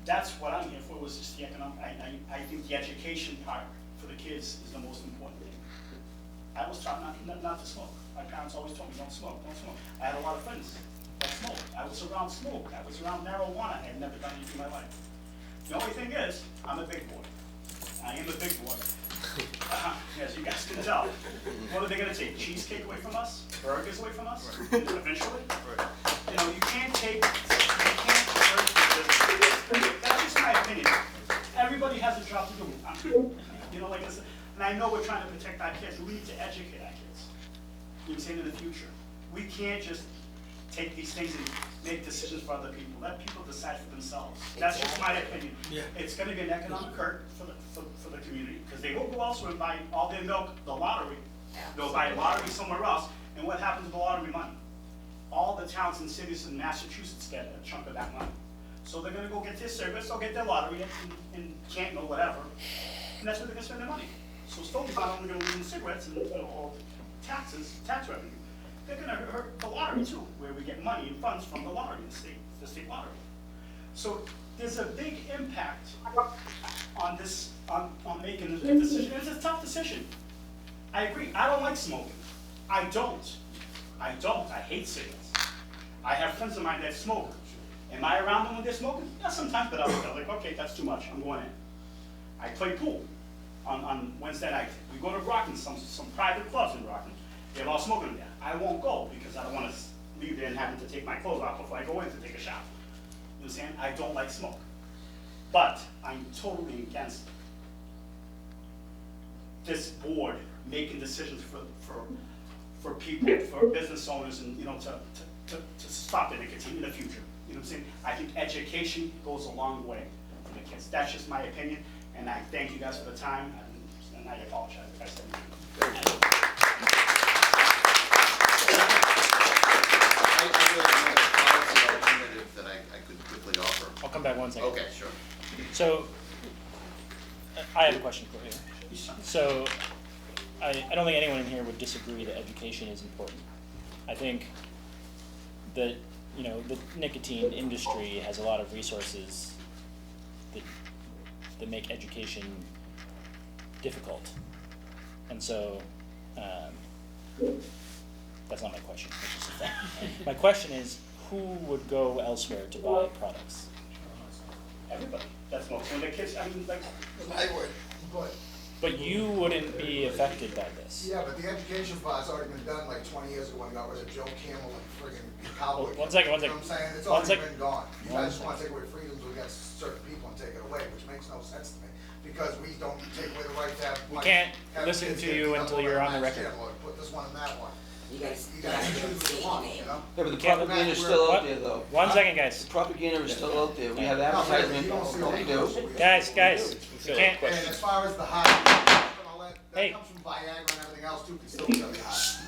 That's what I'm here for. Was just the economic. I think the education part for the kids is the most important thing. I was taught not to smoke. My parents always told me, don't smoke, don't smoke. I had a lot of friends that smoked. I was around smoke. I was around marijuana. I had never done anything in my life. The only thing is, I'm a big boy. I am a big boy. As you guys can tell. What are they going to take? Cheesecake away from us? Burgers away from us? Eventually? You can't hurt the business. That's just my opinion. Everybody has a job to do. Like I said, and I know we're trying to protect our kids. We need to educate our kids. You know what I'm saying, in the future. We can't just take these things and make decisions for other people. Let people decide for themselves. That's just my opinion. Yeah. It's going to be an economic hurt for the community because they will go elsewhere and buy all their milk, the lottery. They'll buy lottery somewhere else. And what happens to the lottery money? All the towns and cities in Massachusetts get a chunk of that money. So they're going to go get their service, they'll get their lottery in Canton or whatever, and that's where they're going to spend their money. So Stoughton's not only going to lose cigarettes and all tax revenue, they're going to hurt the lottery too, where we get money and funds from the lottery, the state lottery. So there's a big impact on this, on making a decision. It's a tough decision. I agree. I don't like smoking. I don't. I hate cigarettes. I have friends of mine that smoke. Am I around them when they're smoking? Yeah, sometimes, but I'm like, okay, that's too much. I'm going in. I play pool on Wednesday night. We go to Brockton, some private clubs in Brockton. They're all smoking in there. I won't go because I don't want to leave there and having to take my clothes off before I go in to take a shower. You know what I'm saying? I don't like smoke. But I'm totally against this board making decisions for people, for business owners, and to stop the nicotine in the future. You know what I'm saying? I think education goes a long way for the kids. That's just my opinion, and I thank you guys for the time, and I apologize if I said anything. I do have another policy alternative that I could quickly offer. I'll come back one second. Okay, sure. So, I have a question for you. So, I don't think anyone in here would disagree that education is important. I think that, the nicotine industry has a lot of resources that make education difficult. And so, that's not my question, that's just a fact. My question is, who would go elsewhere to buy products? Everybody. That's most when the kids. I mean, like. I would. Go ahead. But you wouldn't be affected by this. Yeah, but the education part's already been done like 20 years ago when I got rid of Joe Camel and friggin' Cowboy. One second, one You know second. what I'm saying? It's One already second. been gone. You One guys just wanna second. take away freedoms, we got certain people and take it away, which makes no sense to me. Because we don't take away the right to have. We like, can't have listen kids to get you the until other you're one on the that record. channel, or put this one and that one. You guys, You guys choose what you want, you know? Yeah, but the Can't- propaganda is still out there though. One second, guys. The propaganda is still out there. We have No, but advertisement. you don't see No, all we the do. commercials. Guys, you can't. And as far as the high, and all that, Hey. that comes from Viagra and everything else too, can still be really high.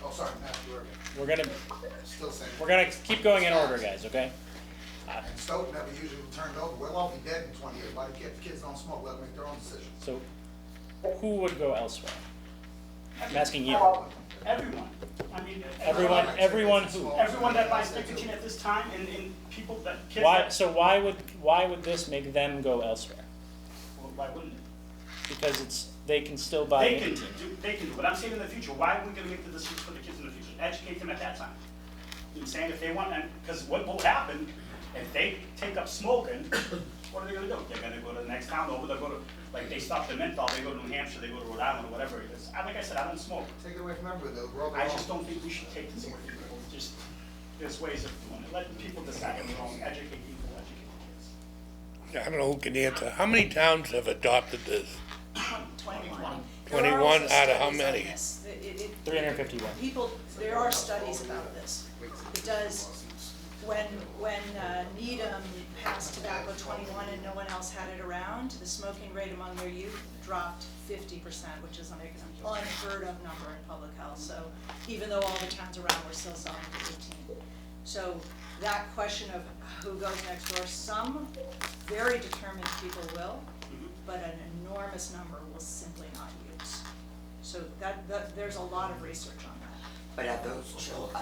Oh, sorry, Matt, you're We're gonna still saying. keep going in order, guys. Okay. And Stoughton never usually turned over. We'll all be dead in 20 years. Why the kids don't smoke? Let them make their own decisions. So, who would go elsewhere? I'm asking you. Everyone. I mean, Everyone who? everyone that buys nicotine at this time, and people that, kids Why? that, So why would this make them go elsewhere? well, why wouldn't it? Because they can still buy They can nicotine. do, but I'm saying in the future, why are we gonna make the decisions for the kids in the future? Educate them at that time. You know what I'm saying? If they want, because what will happen, if they take up smoking, what are they gonna do? They're gonna go to the next town over, they'll go to, like, they stop the menthol, they go to New Hampshire, they go to Rhode Island, or whatever it is. Like I said, I don't smoke. Take it away from everybody. They'll grow their I own. just don't think we should take this away from people. Just, there's ways of doing it. Let people decide on their own, educate people, educate the kids. I don't know who can answer. How many towns have adopted this? 21. 21 out of how many? 351. People, there are studies about this. It does, when Needham passed tobacco 21 and no one else had it around, the smoking rate among their youth dropped 50%, which is an unheard of number in public health. So even though all the towns around were still selling to 15. So that question of who goes next door, some very determined people will, but an enormous number will simply not use. So that there's a lot of research on that. But are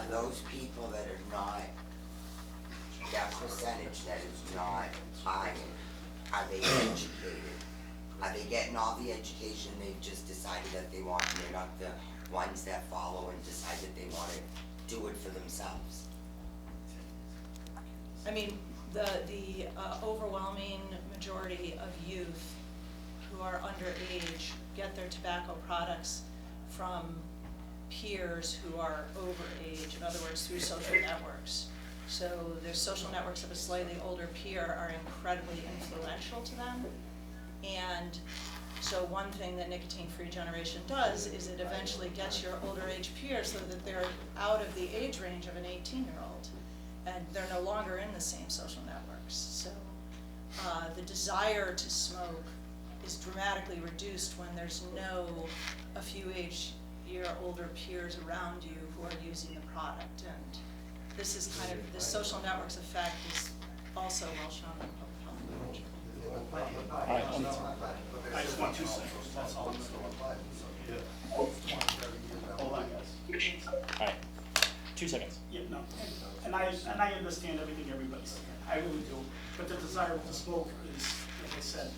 those people that are not, that percentage that is not buying, are they educated? Are they getting all the education, they've just decided that they want, and they're not the ones that follow and decide that they want to do it for themselves? I mean, the overwhelming majority of youth who are underage get their tobacco products from peers who are overage, in other words, through social networks. So their social networks of a slightly older peer are incredibly influential to them. And so one thing that nicotine-free generation does is it eventually gets your older age peers so that they're out of the age range of an 18-year-old. And they're no longer in the same social networks. So the desire to smoke is dramatically reduced when there's a few year older peers around you who are using the product. And this is kind of, the social networks effect is also well shown in public health literature. I just want 2 seconds, that's all. Hold on, guys. All right. 2 seconds. Yeah, no, and I understand everything everybody's saying, I really do, but the desire to smoke is, like I said,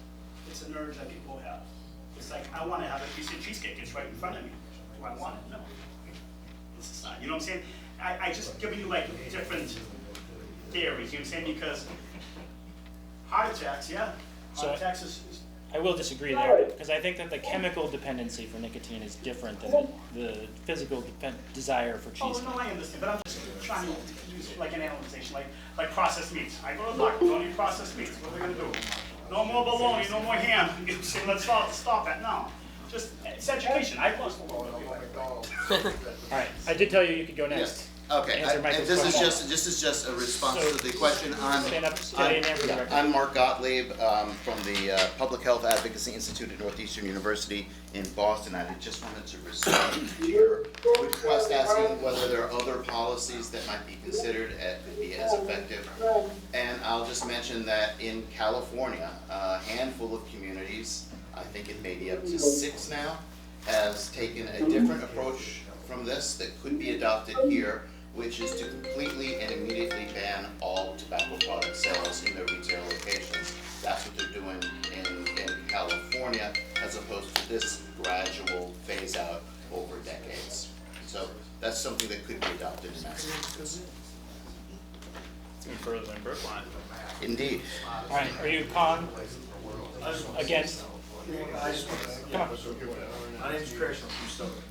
it's an urge that people have. It's like, I wanna have a piece of cheesecake, it's right in front of me. Do I want it? No. It's not, you know what I'm saying? I just giving you like different theories, you know what I'm saying, because heart attacks, yeah, heart attacks is I will disagree there, because I think that the chemical dependency for nicotine is different than the physical desire for oh, cheesecake. no, I understand, but I'm just trying to use like an analyzation, like processed meats. I go to the doctor, don't eat processed meats, what are they gonna do? No more bologna, no more ham, you know, say, let's stop that, no. Just, it's education, I've lost a lot. All right, I did tell you you could go next. Okay, Answer and Michael's this is question. just a response So, to the question. stand up, state your name for the record. I'm Mark Gottlieb from the Public Health Advocacy Institute at Northeastern University in Boston. I just wanted to respond to your request asking whether there are other policies that might be considered to be as effective. And I'll just mention that in California, a handful of communities, I think it may be up to 6 now, has taken a different approach from this that could be adopted here, which is to completely and immediately ban all tobacco product sales in their retail locations. That's what they're doing in California, as opposed to this gradual phase out over decades. So that's something that could be adopted in Massachusetts. It's even further than Brookline. Indeed. All right, are you Con? against, come on. My name's Krish, I'm from Stoughton.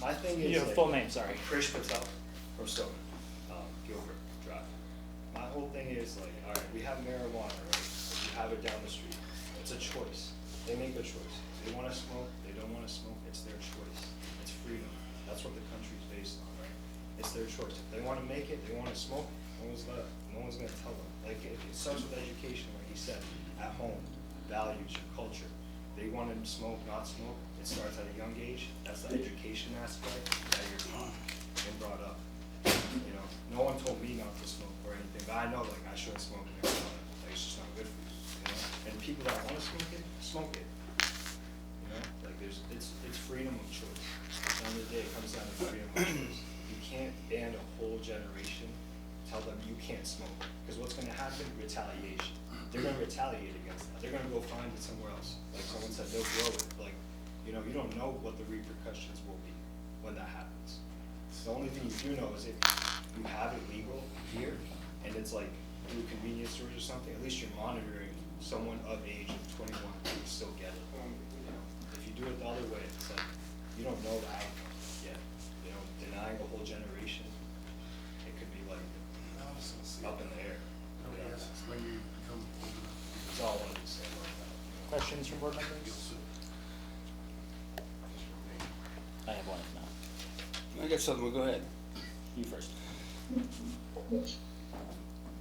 My thing is. Your like, full name, sorry. Krish Patel from Stoughton, Gilbert Drive. My whole thing is like, all right, we have marijuana, right? We have it down the street. It's a choice. They make a choice. They want to smoke, they don't want to smoke, it's their choice. It's freedom. That's what the country's based on, right? It's their choice. If they want to make it, they want to smoke, no one's gonna tell them. Like, it starts with education, like he said, at home, values, your culture. They want to smoke, not smoke. It starts at a young age. That's the education aspect that you're taught and brought up. You know, no one told me not to smoke or anything, but I know like I shouldn't smoke marijuana. Like, it's just not good for you. You know, and people that want to smoke it, smoke it. You know, like it's freedom of choice. At the end of the day, it comes down to freedom of choice. You can't ban a whole generation. Tell them you can't smoke, because what's going to happen? Retaliation. They're going to retaliate against that. They're going to go find it somewhere else. Like someone said, they'll grow it. Like, you know, you don't know what the repercussions will be when that happens. The only thing you do know is if you have it legal here, and it's like through convenience stores or something, at least you're monitoring someone of age of 21 who can still get it. You know, if you do it the other way, it's like you don't know the outcome yet. You know, denying a whole generation, it could be like up in the air. You know? It's all I just say about that. Questions from board members? I have one if not. I got something, well, go ahead. You first.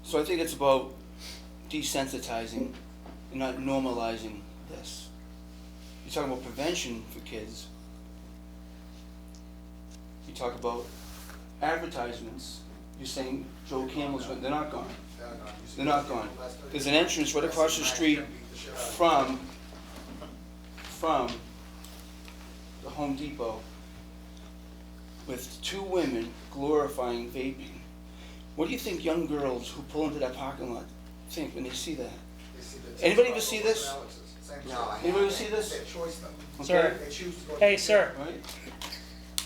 So I think it's about desensitizing and not normalizing this. You talk about prevention for kids. You talk about advertisements. You're saying Joe Campbell's, they're not gone. They're not gone. There's an entrance right across the street from the Home Depot with two women glorifying vaping. What do you think young girls who pull into that parking lot think when they see that? Anybody ever see this? No, Anybody ever see this? Sir. They choose to go. Hey, sir. Right?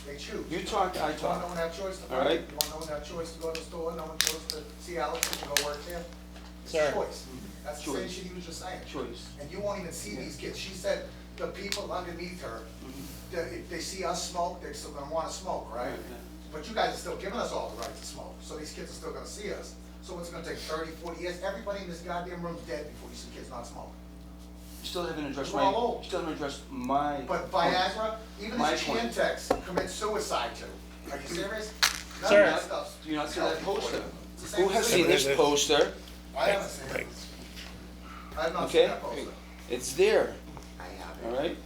They choose. You talk, I You want talk. no one have choice to All right. You want no one have choice to go to the store, no one chose to see Alex and go work there? It's Sir. a choice. That's the same Choice. shit he was just saying. Choice. And you won't even see these kids. She said the people underneath her, if they see us smoke, they're still gonna wanna smoke, right? But you guys are still giving us all the right to smoke, so these kids are still gonna see us. So what's it gonna take, 30, 40 years? Everybody in this goddamn room's dead before you see kids not smoking. You still haven't addressed We're all my, old. you still haven't addressed my. But point. Viagra, even My this point. Chantix commits suicide to. Are you serious? None Sir. of that stuff's Do you not see that healthy for poster? you. It's the same Who has thing. seen this poster? I haven't seen it. I have not seen Okay? that poster. It's there, I have all it, right?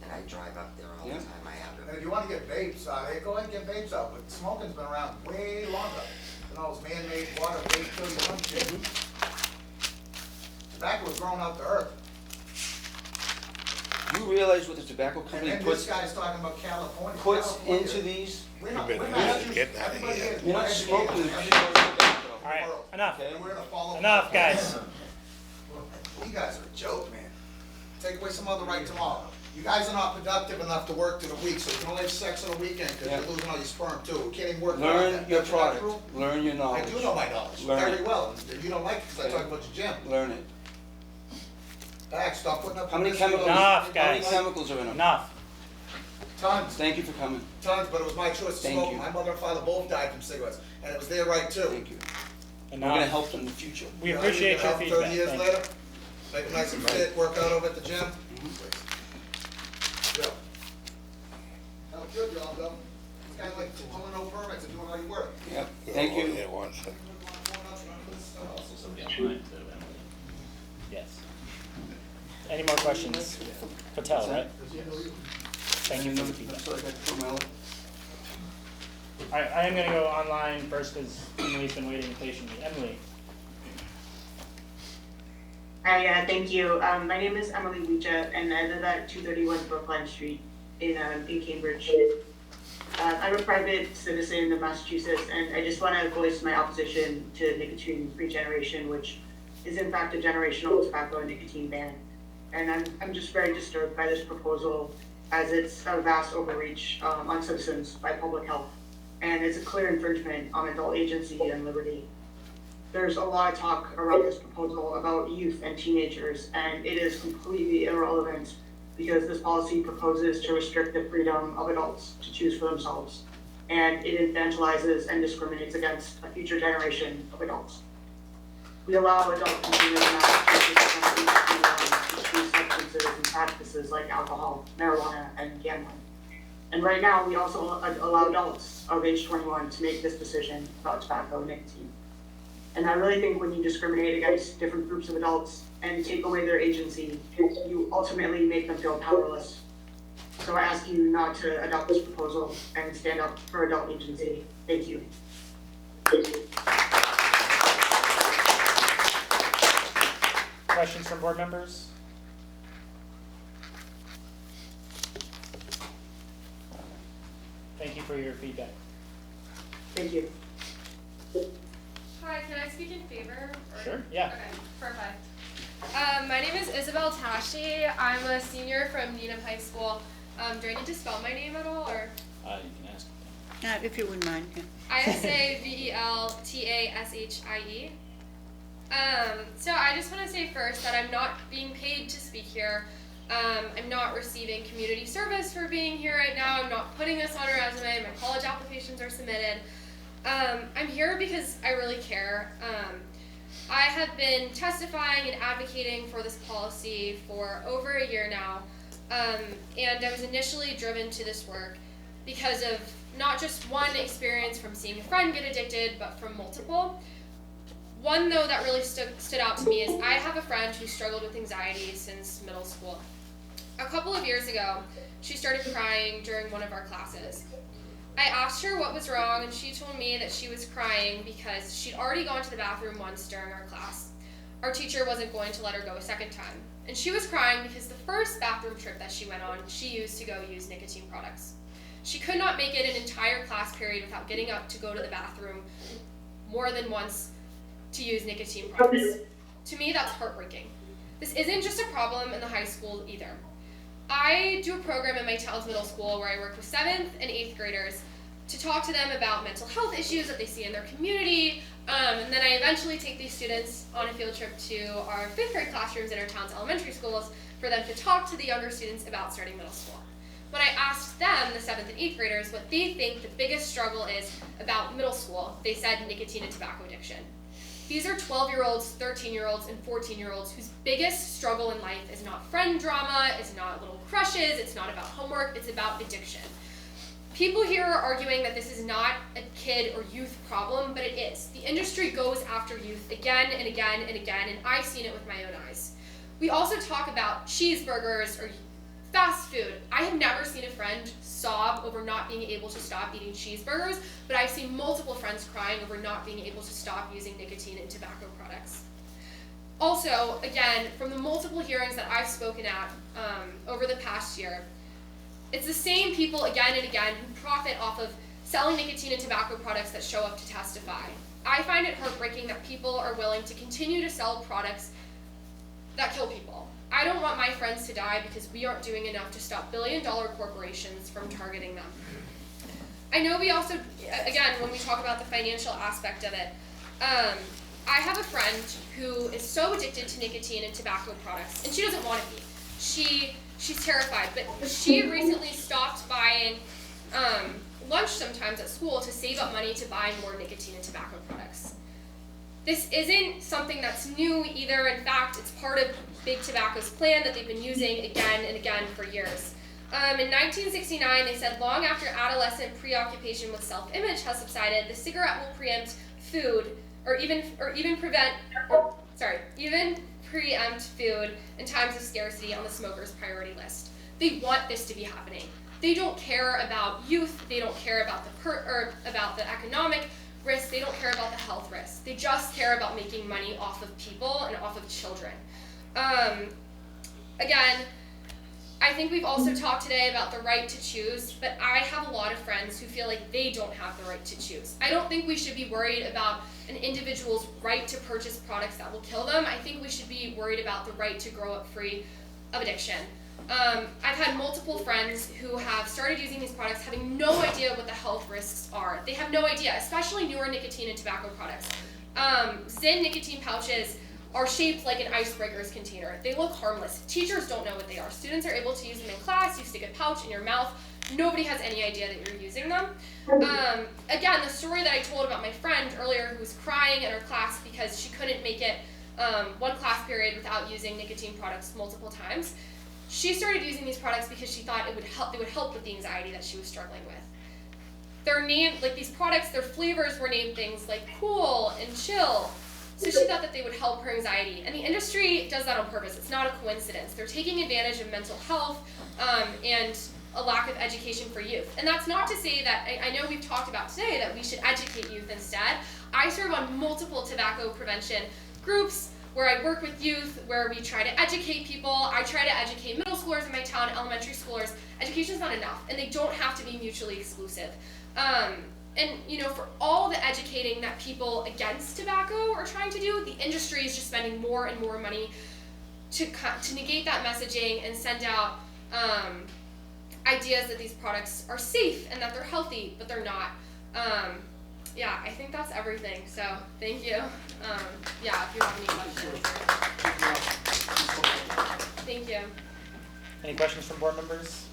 and I drive up there all the Yeah. time, I have And it. if you wanna get vapes out, go ahead and get vapes out, but smoking's been around way longer than all this man-made water, vape, kill you one shit. Tobacco was grown out the earth. You realize what the tobacco And company then puts, this guy's talking about California. puts California. into these? We're not, You've we're been not, getting out of everybody here. is You're more not educated smoking. than everybody else. All right, enough. Okay? And we're gonna follow. Enough, guys. You guys are a joke, man. Take away some other right tomorrow. You guys are not productive enough to work through the week, so you can only have sex on the weekend, because Yeah. you're losing all your sperm too. You can't even work around Learn that. your That's not product, true. learn your I knowledge. do know my knowledge, Learn very it. well. You don't like it because I talk about your gym. Learn it. Back, stop putting up. How many publicity chemicals, on- Enough, how many guys. chemicals are in them? Enough. Tons, Thank you for coming. tons, but it was my choice to Thank smoke. you. My mother and father both died from cigarettes, and it was their right too. Thank you. We're Enough. gonna help them in the future. We You know, appreciate you your can help feedback. 30 years Thank you. later, make them nice and fit, work out over at the gym. Yeah. That was good, y'all, though. This guy's like pulling no permits and doing all your work. Yep, thank you. Yeah, one second. Also somebody on mine too, Emily. Yes. Any more questions? Patel, right? Thank you for the feedback. That's what I got from Ellen. All right, I am gonna go online first because Emily's been waiting patiently. Emily. Hi, thank you. My name is Emily Weecha, and I live at 231 Brookline Street in Cambridge. I'm a private citizen of Massachusetts, and I just want to voice my opposition to nicotine regeneration, which is in fact a generational tobacco and nicotine ban. And I'm just very disturbed by this proposal, as it's a vast overreach on citizens by public health, and it's a clear infringement on adult agency and liberty. there's a lot of talk around this proposal about youth and teenagers, and it is completely irrelevant because this policy proposes to restrict the freedom of adults to choose for themselves, and it infantilizes and discriminates against a future generation of adults. We allow adult consumers in Massachusetts to choose substances and practices like alcohol, marijuana, and gambling. And right now, we also allow adults of age 21 to make this decision about tobacco and nicotine. And I really think when you discriminate against different groups of adults and take away their agency, you ultimately make them feel powerless. So I ask you not to adopt this proposal and stand up for adult agency. Thank you. Questions from board members? Thank you for your feedback. Thank you. Hi, can I speak in favor? Sure, yeah. Okay, perfect. My name is Isabel Tashi. I'm a senior from Needham High School. Do I need to spell my name at all, or? You can ask. If you wouldn't mind, yeah. ISAVELTASHIE. So I just want to say first that I'm not being paid to speak here. I'm not receiving community service for being here right now. I'm not putting this on a resume. My college applications are submitted. I'm here because I really care. I have been testifying and advocating for this policy for over a year now. And I was initially driven to this work because of not just one experience from seeing a friend get addicted, but from multiple. One, though, that really stood out to me is I have a friend who struggled with anxiety since middle school. A couple of years ago, she started crying during one of our classes. I asked her what was wrong, and she told me that she was crying because she'd already gone to the bathroom once during our class. Our teacher wasn't going to let her go a second time. And she was crying because the first bathroom trip that she went on, she used to go use nicotine products. She could not make it an entire class period without getting up to go to the bathroom more than once to use nicotine products. To me, that's heartbreaking. This isn't just a problem in the high school either. I do a program in my town's middle school where I work with 7th and 8th graders to talk to them about mental health issues that they see in their community, and then I eventually take these students on a field trip to our 5th grade classrooms in our town's elementary schools for them to talk to the younger students about starting middle school. When I asked them, the 7th and 8th graders, what they think the biggest struggle is about middle school, they said nicotine and tobacco addiction. These are 12-year-olds, 13-year-olds, and 14-year-olds whose biggest struggle in life is not friend drama, it's not little crushes, it's not about homework, it's about addiction. People here are arguing that this is not a kid or youth problem, but it is. The industry goes after youth again and again and again, and I've seen it with my own eyes. We also talk about cheeseburgers or fast food. I have never seen a friend sob over not being able to stop eating cheeseburgers, but I've seen multiple friends crying over not being able to stop using nicotine and tobacco products. Also, again, from the multiple hearings that I've spoken at over the past year, it's the same people again and again who profit off of selling nicotine and tobacco products that show up to testify. I find it heartbreaking that people are willing to continue to sell products that kill people. I don't want my friends to die because we aren't doing enough to stop billion-dollar corporations from targeting them. I know we also, again, when we talk about the financial aspect of it, I have a friend who is so addicted to nicotine and tobacco products, and she doesn't want to be. She's terrified, but she recently stopped buying lunch sometimes at school to save up money to buy more nicotine and tobacco products. This isn't something that's new either. In fact, it's part of Big Tobacco's plan that they've been using again and again for years. In 1969, they said long after adolescent preoccupation with self-image has subsided, the cigarette will preempt food, or even preempt food in times of scarcity on the smoker's priority list. They want this to be happening. They don't care about youth. They don't care about the economic risk. They don't care about the health risks. They just care about making money off of people and off of children. Again, I think we've also talked today about the right to choose, but I have a lot of friends who feel like they don't have the right to choose. I don't think we should be worried about an individual's right to purchase products that will kill them. I think we should be worried about the right to grow up free of addiction. I've had multiple friends who have started using these products having no idea what the health risks are. They have no idea, especially newer nicotine and tobacco products. Zyn nicotine pouches are shaped like an icebreaker's container. They look harmless. Teachers don't know what they are. Students are able to use them in class. You stick a pouch in your mouth. Nobody has any idea that you're using them. Again, the story that I told about my friend earlier who was crying in her class because she couldn't make it one class period without using nicotine products multiple times. She started using these products because she thought they would help with the anxiety that she was struggling with. They're named, like these products, their flavors were named things like cool and chill. So she thought that they would help her anxiety. And the industry does that on purpose. It's not a coincidence. They're taking advantage of mental health and a lack of education for youth. And that's not to say that, I know we've talked about today that we should educate youth instead. I serve on multiple tobacco prevention groups where I work with youth, where we try to educate people. I try to educate middle schoolers in my town, elementary schoolers. Education's not enough, and they don't have to be mutually exclusive. And you know, for all the educating that people against tobacco are trying to do, the industry is just spending more and more money to negate that messaging and send out ideas that these products are safe and that they're healthy, but they're not. Yeah, I think that's everything. So thank you. Yeah, if you have any questions. Thank you. Any questions from board members?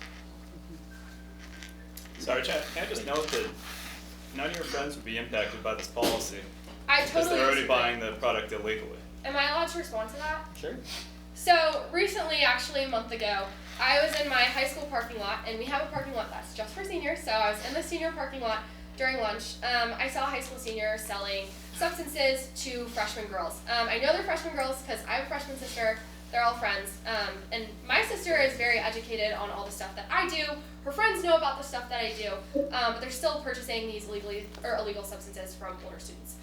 Sorry, Chad, can I just note that none of your friends would be impacted by this policy? I because totally they're already disagree. buying the product illegally. Am I allowed to respond to that? Sure. So recently, actually a month ago, I was in my high school parking lot, and we have a parking lot that's just for seniors, so I was in the senior parking lot during lunch. I saw a high school senior selling substances to freshman girls. I know they're freshman girls because I have a freshman sister. They're all friends. And my sister is very educated on all the stuff that I do. Her friends know about the stuff that I do, but they're still purchasing these illegal substances from older students.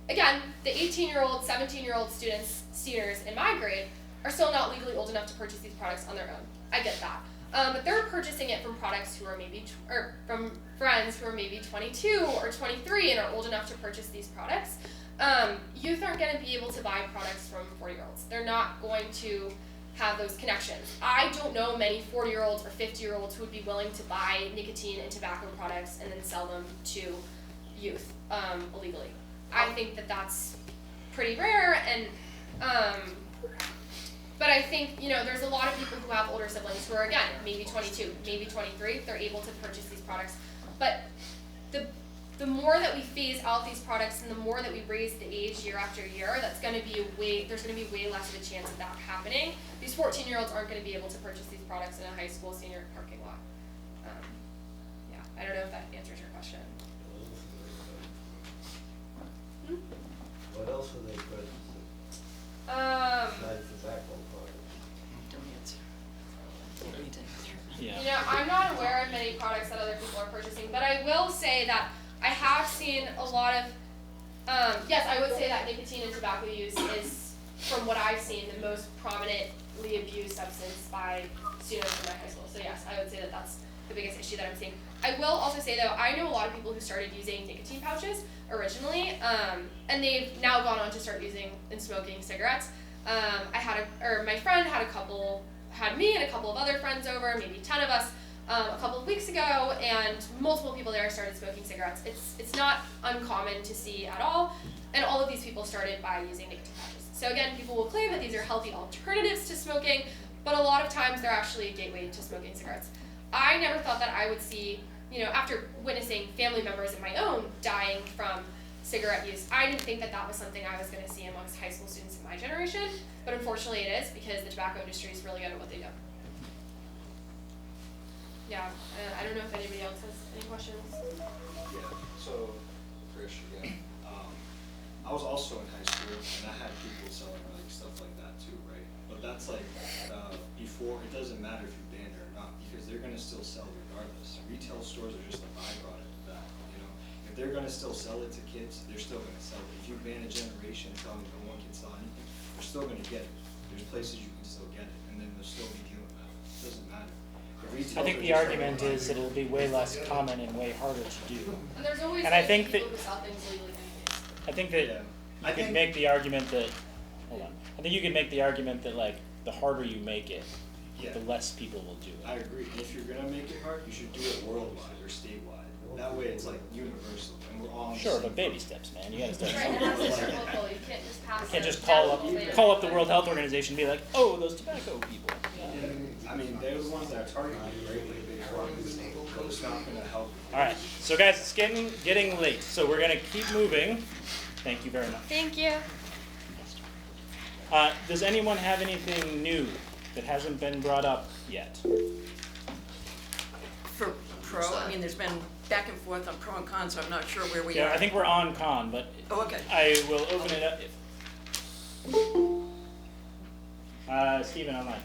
Again, the 18-year-old, 17-year-old students, seniors in my grade, are still not legally old enough to purchase these products on their own. I get that. But they're purchasing it from products who are maybe, or from friends who are maybe 22 or 23 and are old enough to purchase these products. Youth aren't going to be able to buy products from 40-year-olds. They're not going to have those connections. I don't know many 40-year-olds or 50-year-olds who would be willing to buy nicotine and tobacco products and then sell them to youth illegally. I think that that's pretty rare, and but I think, you know, there's a lot of people who have older siblings who are, again, maybe 22, maybe 23, they're able to purchase these products. But the more that we phase out these products and the more that we raise the age year after year, there's going to be way less of a chance of that happening. These 14-year-olds aren't going to be able to purchase these products in a high school senior parking lot. Yeah, I don't know if that answers your question. What else are they purchasing? Besides tobacco products? Don't answer. Yeah. You know, I'm not aware of many products that other people are purchasing, but I will say that I have seen a lot of, yes, I would say that nicotine and tobacco use is, from what I've seen, the most prominently abused substance by students in my high school. So yes, I would say that that's the biggest issue that I'm seeing. I will also say though, I know a lot of people who started using nicotine pouches originally, and they've now gone on to start using and smoking cigarettes. My friend had me and a couple of other friends over, maybe 10 of us, a couple of weeks ago, and multiple people there started smoking cigarettes. It's not uncommon to see at all, and all of these people started by using nicotine pouches. So again, people will claim that these are healthy alternatives to smoking, but a lot of times they're actually a gateway to smoking cigarettes. I never thought that I would see, you know, after witnessing family members of my own dying from cigarette use, I didn't think that that was something I was going to see amongst high school students in my generation, but unfortunately it is, because the tobacco industry is really good at what they do. Yeah, I don't know if anybody else has any questions. Yeah, so, Krish again, I was also in high school, and I had people selling like stuff like that too, right? But that's like, before, it doesn't matter if you ban it or not, because they're gonna still sell regardless. Retail stores are just a byproduct of that, you know? If they're gonna still sell it to kids, they're still gonna sell it. If you ban a generation telling no one can sell anything, they're still gonna get it. There's places you can still get it, and then they'll still be dealing with it. It doesn't matter. I think the argument is that it'll be way less common and way harder to do. And there's always And I think that people who sell things legally anyways. I think that you could make the argument that, hold on, I think you could make the argument that like the harder you make it, the less people will do it. I agree, and if you're gonna make it hard, you should do it worldwide or statewide. That way it's like universal and we're all on the Sure, same but baby steps, man. You gotta start. Right, it has to be local, you can't just pass You can't it just down call up the World Health Organization and be like, oh, those tobacco people. I mean, they're the ones that are targeting you, right? Like but it's not gonna help. All right, so guys, it's getting late, so we're gonna keep moving. Thank you very much. Thank you. Does anyone have anything new that hasn't been brought up yet? For pro, I mean, there's been back and forth on pro and con, so I'm not sure where we Yeah, are. I think we're on con, but Oh, okay. I will open it up. Stephen, online.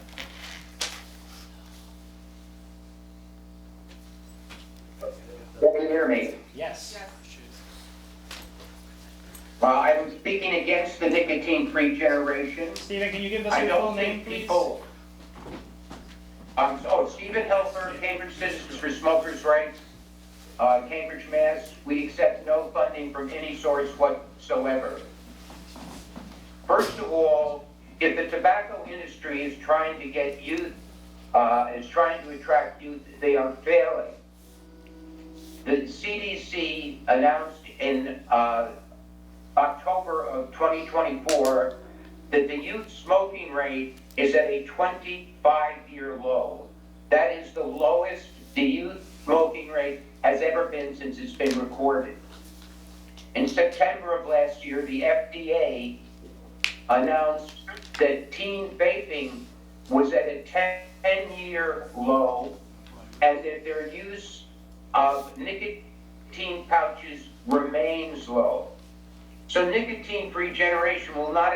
Can you hear me? Yes. I'm speaking against the nicotine-free generation. Stephen, can you give us your full name, please? People. Stephen Helfer, Cambridge Citizens for Smokers' Rights, Cambridge, Mass. We accept no funding from any source whatsoever. First of all, if the tobacco industry is trying to get youth, is trying to attract youth, they are failing. The CDC announced in October of 2024 that the youth smoking rate is at a 25-year low. That is the lowest the youth smoking rate has ever been since it's been recorded. In September of last year, the FDA announced that teen vaping was at a 10-year low and that their use of nicotine pouches remains low. So nicotine-free generation will not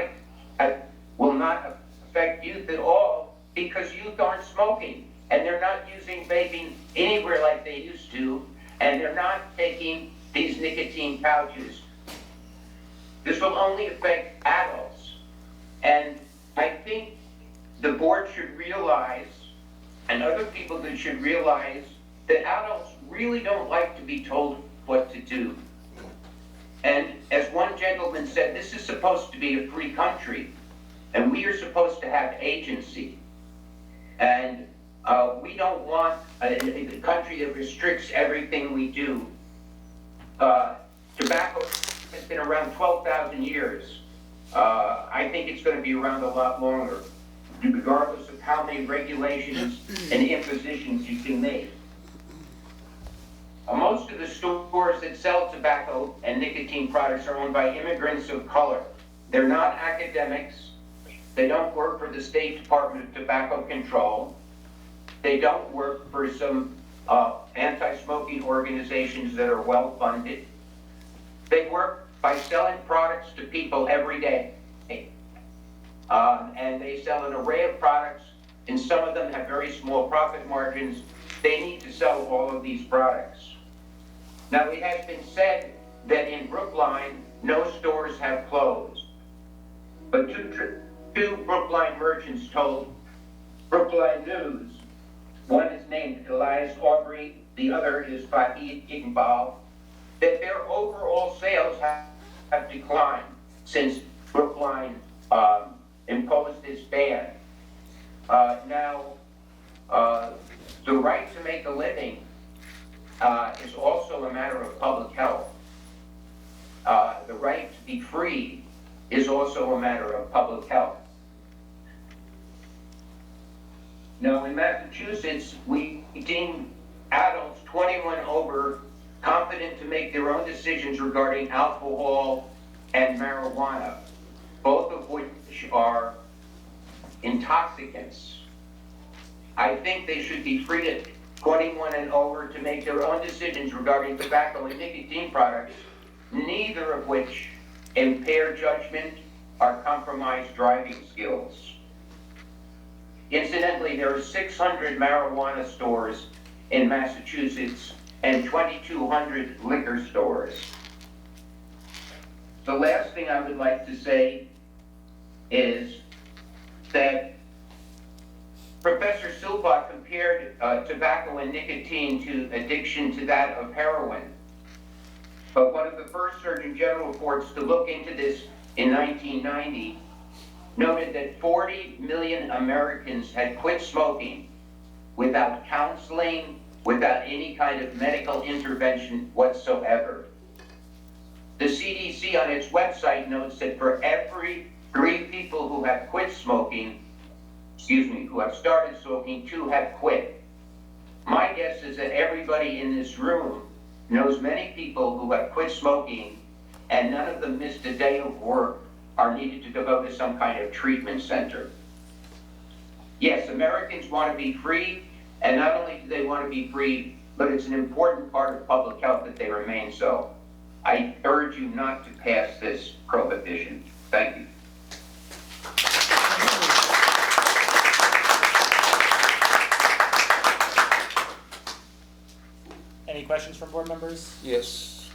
affect youth at all because youth aren't smoking and they're not using vaping anywhere like they used to, and they're not taking these nicotine pouches. This will only affect adults. And I think the board should realize, and other people that should realize, that adults really don't like to be told what to do. And as one gentleman said, this is supposed to be a free country, and we are supposed to have agency. And we don't want a country that restricts everything we do. Tobacco has been around 12,000 years. I think it's going to be around a lot longer, regardless of how many regulations and impositions you can make. Most of the stores that sell tobacco and nicotine products are owned by immigrants of color. They're not academics. They don't work for the State Department of Tobacco Control. They don't work for some anti-smoking organizations that are well funded. They work by selling products to people every day. And they sell an array of products, and some of them have very small profit margins. They need to sell all of these products. Now, it has been said that in Brookline, no stores have closed. But two Brookline merchants told Brookline News, one is named Elias Aubrey, the other is Fahid Iqbal, that their overall sales have declined since Brookline imposed this ban. Now, the right to make a living is also a matter of public health. The right to be free is also a matter of public health. Now, in Massachusetts, we deem adults 21 over competent to make their own decisions regarding alcohol and marijuana, both of which are intoxicants. I think they should be free to 21 and over to make their own decisions regarding tobacco and nicotine products, neither of which impair judgment or compromise driving skills. Incidentally, there are 600 marijuana stores in Massachusetts and 2,200 liquor stores. The last thing I would like to say is that Professor Silva compared tobacco and nicotine to addiction to that of heroin. But one of the first Surgeon General reports to look into this in 1990 noted that 40 million Americans had quit smoking without counseling without any kind of medical intervention whatsoever. The CDC on its website notes that for every 3 people who have quit smoking, who have started smoking, 2 have quit. My guess is that everybody in this room knows many people who have quit smoking and none of them missed a day of work or needed to go to some kind of treatment center. Yes, Americans want to be free, and not only do they want to be free, but it's an important part of public health that they remain so. I urge you not to pass this prohibition. Thank you. Any questions from board members? Yes.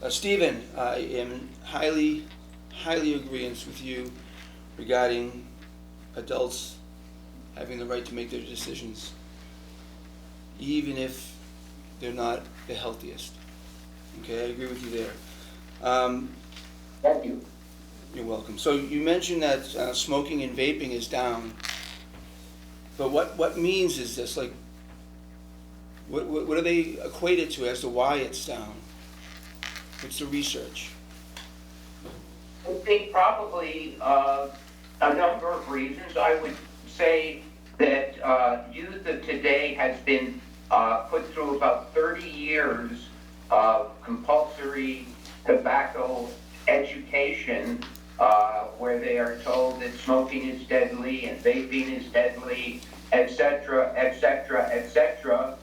Stephen, I am highly agreeant with you regarding adults having the right to make their decisions, even if they're not the healthiest. Okay, I agree with you there. Thank you. You're welcome. So you mentioned that smoking and vaping is down, but what means is this? Like, what are they equated to as to why it's down? What's the research? I think probably a number of reasons. I would say that youth of today has been put through about 30 years of compulsory tobacco education, where they are told that smoking is deadly and vaping is deadly, etc., etc., etc.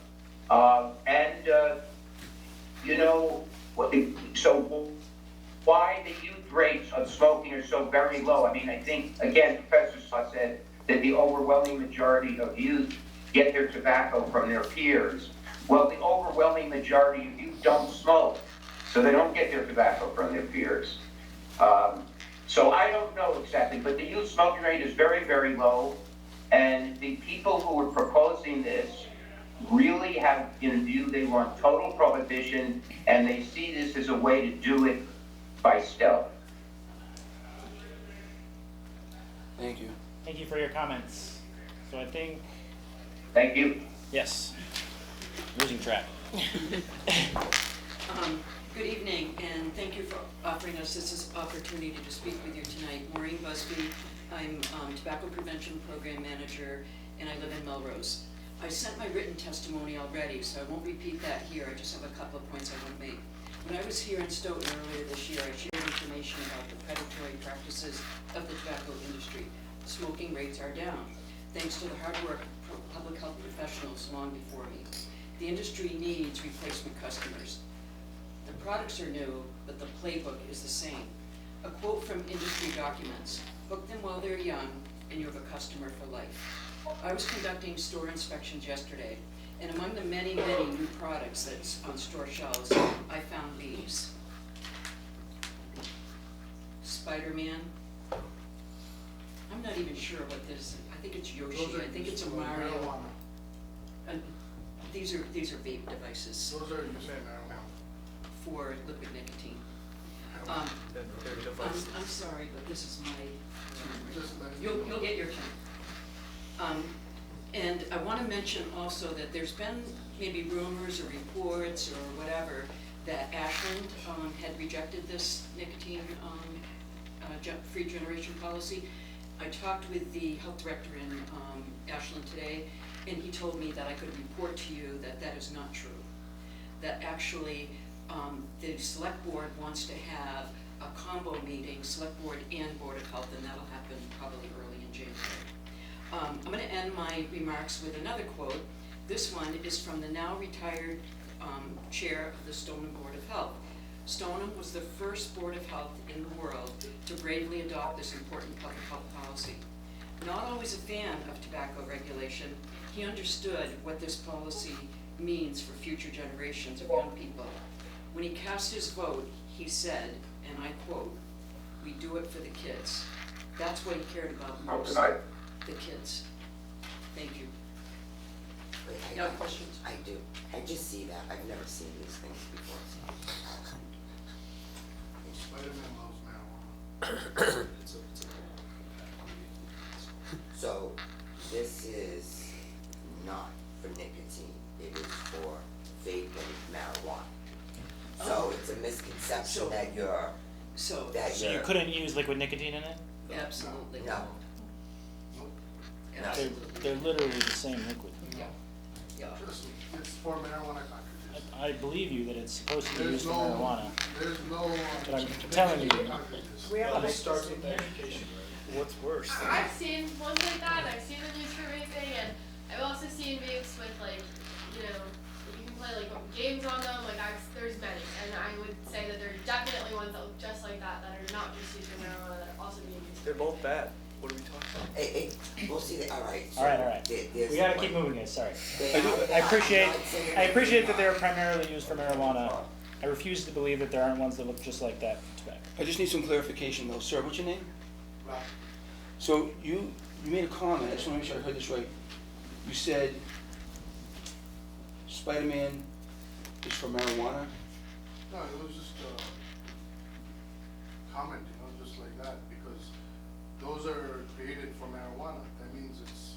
So why the youth rates of smoking are so very low? I mean, I think, again, Professor Saw said that the overwhelming majority of youth get their tobacco from their peers. Well, the overwhelming majority of youth don't smoke, so they don't get their tobacco from their peers. So I don't know exactly, but the youth smoking rate is very, very low, and the people who are proposing this really have in view they want total prohibition, and they see this as a way to do it by stealth. Thank you. Thank you for your comments. So I think... Thank you. Yes. Losing track. Good evening, and thank you for offering us this opportunity to speak with you tonight. Maureen Busby, I'm Tobacco Prevention Program Manager, and I live in Melrose. I sent my written testimony already, so I won't repeat that here. I just have a couple of points I want to make. When I was here in Stoughton earlier this year, I shared information about the predatory practices of the tobacco industry. Smoking rates are down, thanks to the hard work of public health professionals long before me. The industry needs replacement customers. The products are new, but the playbook is the same. A quote from industry documents: "Hook them while they're young, and you have a customer for life." I was conducting store inspections yesterday, and among the many, many new products that's on store shelves, I found these. Spider-Man. I'm not even sure what this is. I think it's Yoshi. I think it's a Mario. And these are vape devices. Those are, you say marijuana. For liquid nicotine. I'm sorry, but this is my turn. You'll get your turn. And I want to mention also that there's been maybe rumors or reports or whatever that Ashland had rejected this nicotine free generation policy. I talked with the health director in Ashland today, and he told me that I could report to you that that is not true. That actually the select board wants to have a combo meeting, select board and board of health, and that'll happen probably early in January. I'm going to end my remarks with another quote. This one is from the now retired chair of the Stoughton Board of Health. Stoughton was the first board of health in the world to bravely adopt this important public health policy. Not always a fan of tobacco regulation, he understood what this policy means for future generations of young people. When he cast his vote, he said, and I quote, "We do it for the kids." That's what he cared about most, the kids. Thank you. Wait, You have questions? I do. I just see that. I've never seen these things before. So this is not for nicotine. it is for vaping marijuana. So it's a misconception that you're, So, So you couldn't use liquid nicotine in it? absolutely No. not. They're literally the same liquid. Yeah. Yeah. It's for marijuana cartridges. I believe you that it's supposed to be There's used for no- marijuana. There's no. But I'm telling you, Cartridges. It starts with education, right? What's worse? I've seen ones like that, and I've seen them used for vaping, and I've also seen vapes with like, you know, you can play like games on them, like there's many, and I would say that there are definitely ones that look just like that are not just used for marijuana, that are also being used. They're both bad. What are we talking about? We'll see, alright. all right. We gotta keep moving this, sorry. I appreciate that they're primarily used for marijuana. I refuse to believe that there aren't ones that look just like that for tobacco. I just need some clarification though. Sir, what's your name? Right. So you made a comment, I just wanna make sure I heard this right. You said Spider-Man is for marijuana? No, it was just a comment, just like that, because those are created for marijuana. That means it's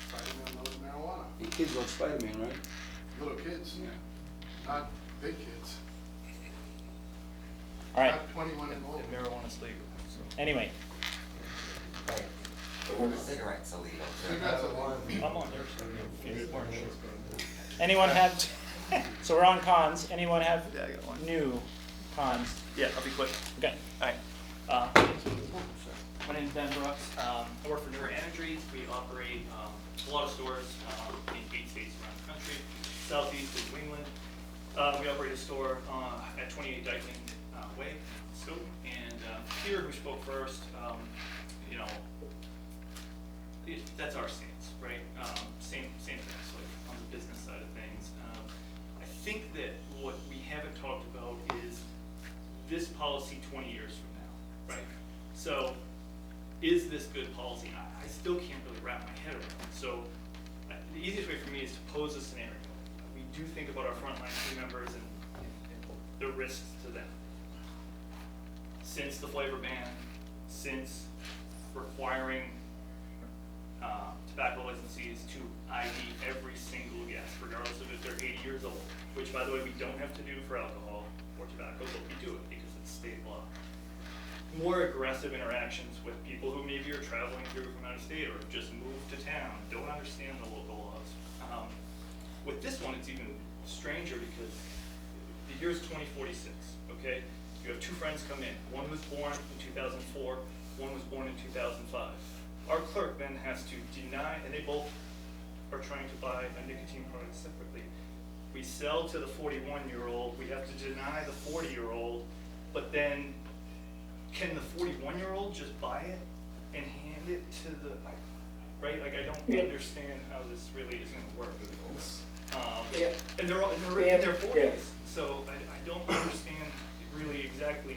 Spider-Man knows marijuana. The kids love Spider-Man, right? Little kids. Yeah. Not big kids. All right, Not 21 and older. Marijuana's legal. anyway, Cigarettes illegal. Cigarettes are one. I'm on there. Anyone have, so we're on cons, anyone have Yeah, I got one. new cons? Yeah, I'll be quick. Okay. Alright. My name's Ben Brooks. I work for Newer Energy. We operate a lot of stores in 8 states around the country, southeast of New England. We operate a store at 28 Dykeman Way, Stoughton. And here, who spoke first, you know, that's our stance, right? Same thing, like on the business side of things. I think that what we haven't talked about is this policy 20 years from now, right? So, is this good policy? I still can't really wrap my head around it. So, the easiest way for me is to pose a scenario. We do think about our frontline team members and the risks to them. Since the flavor ban, since requiring tobacco licensees to ID every single guest, regardless of if they're 80 years old, which by the way, we don't have to do for alcohol or tobacco, but we do it because it's state law. More aggressive interactions with people who maybe are traveling through from out of state or have just moved to town, don't understand the local laws. With this one, it's even stranger because the year is 2046, okay? You have 2 friends come in. One was born in 2004, one was born in 2005. Our clerk then has to deny, and they both are trying to buy a nicotine product separately. We sell to the 41-year-old, we have to deny the 40-year-old, but then can the 41-year-old just buy it and hand it to the, right? Like, I don't understand how this really is gonna work. And they're all, in their 40s, so I don't understand really exactly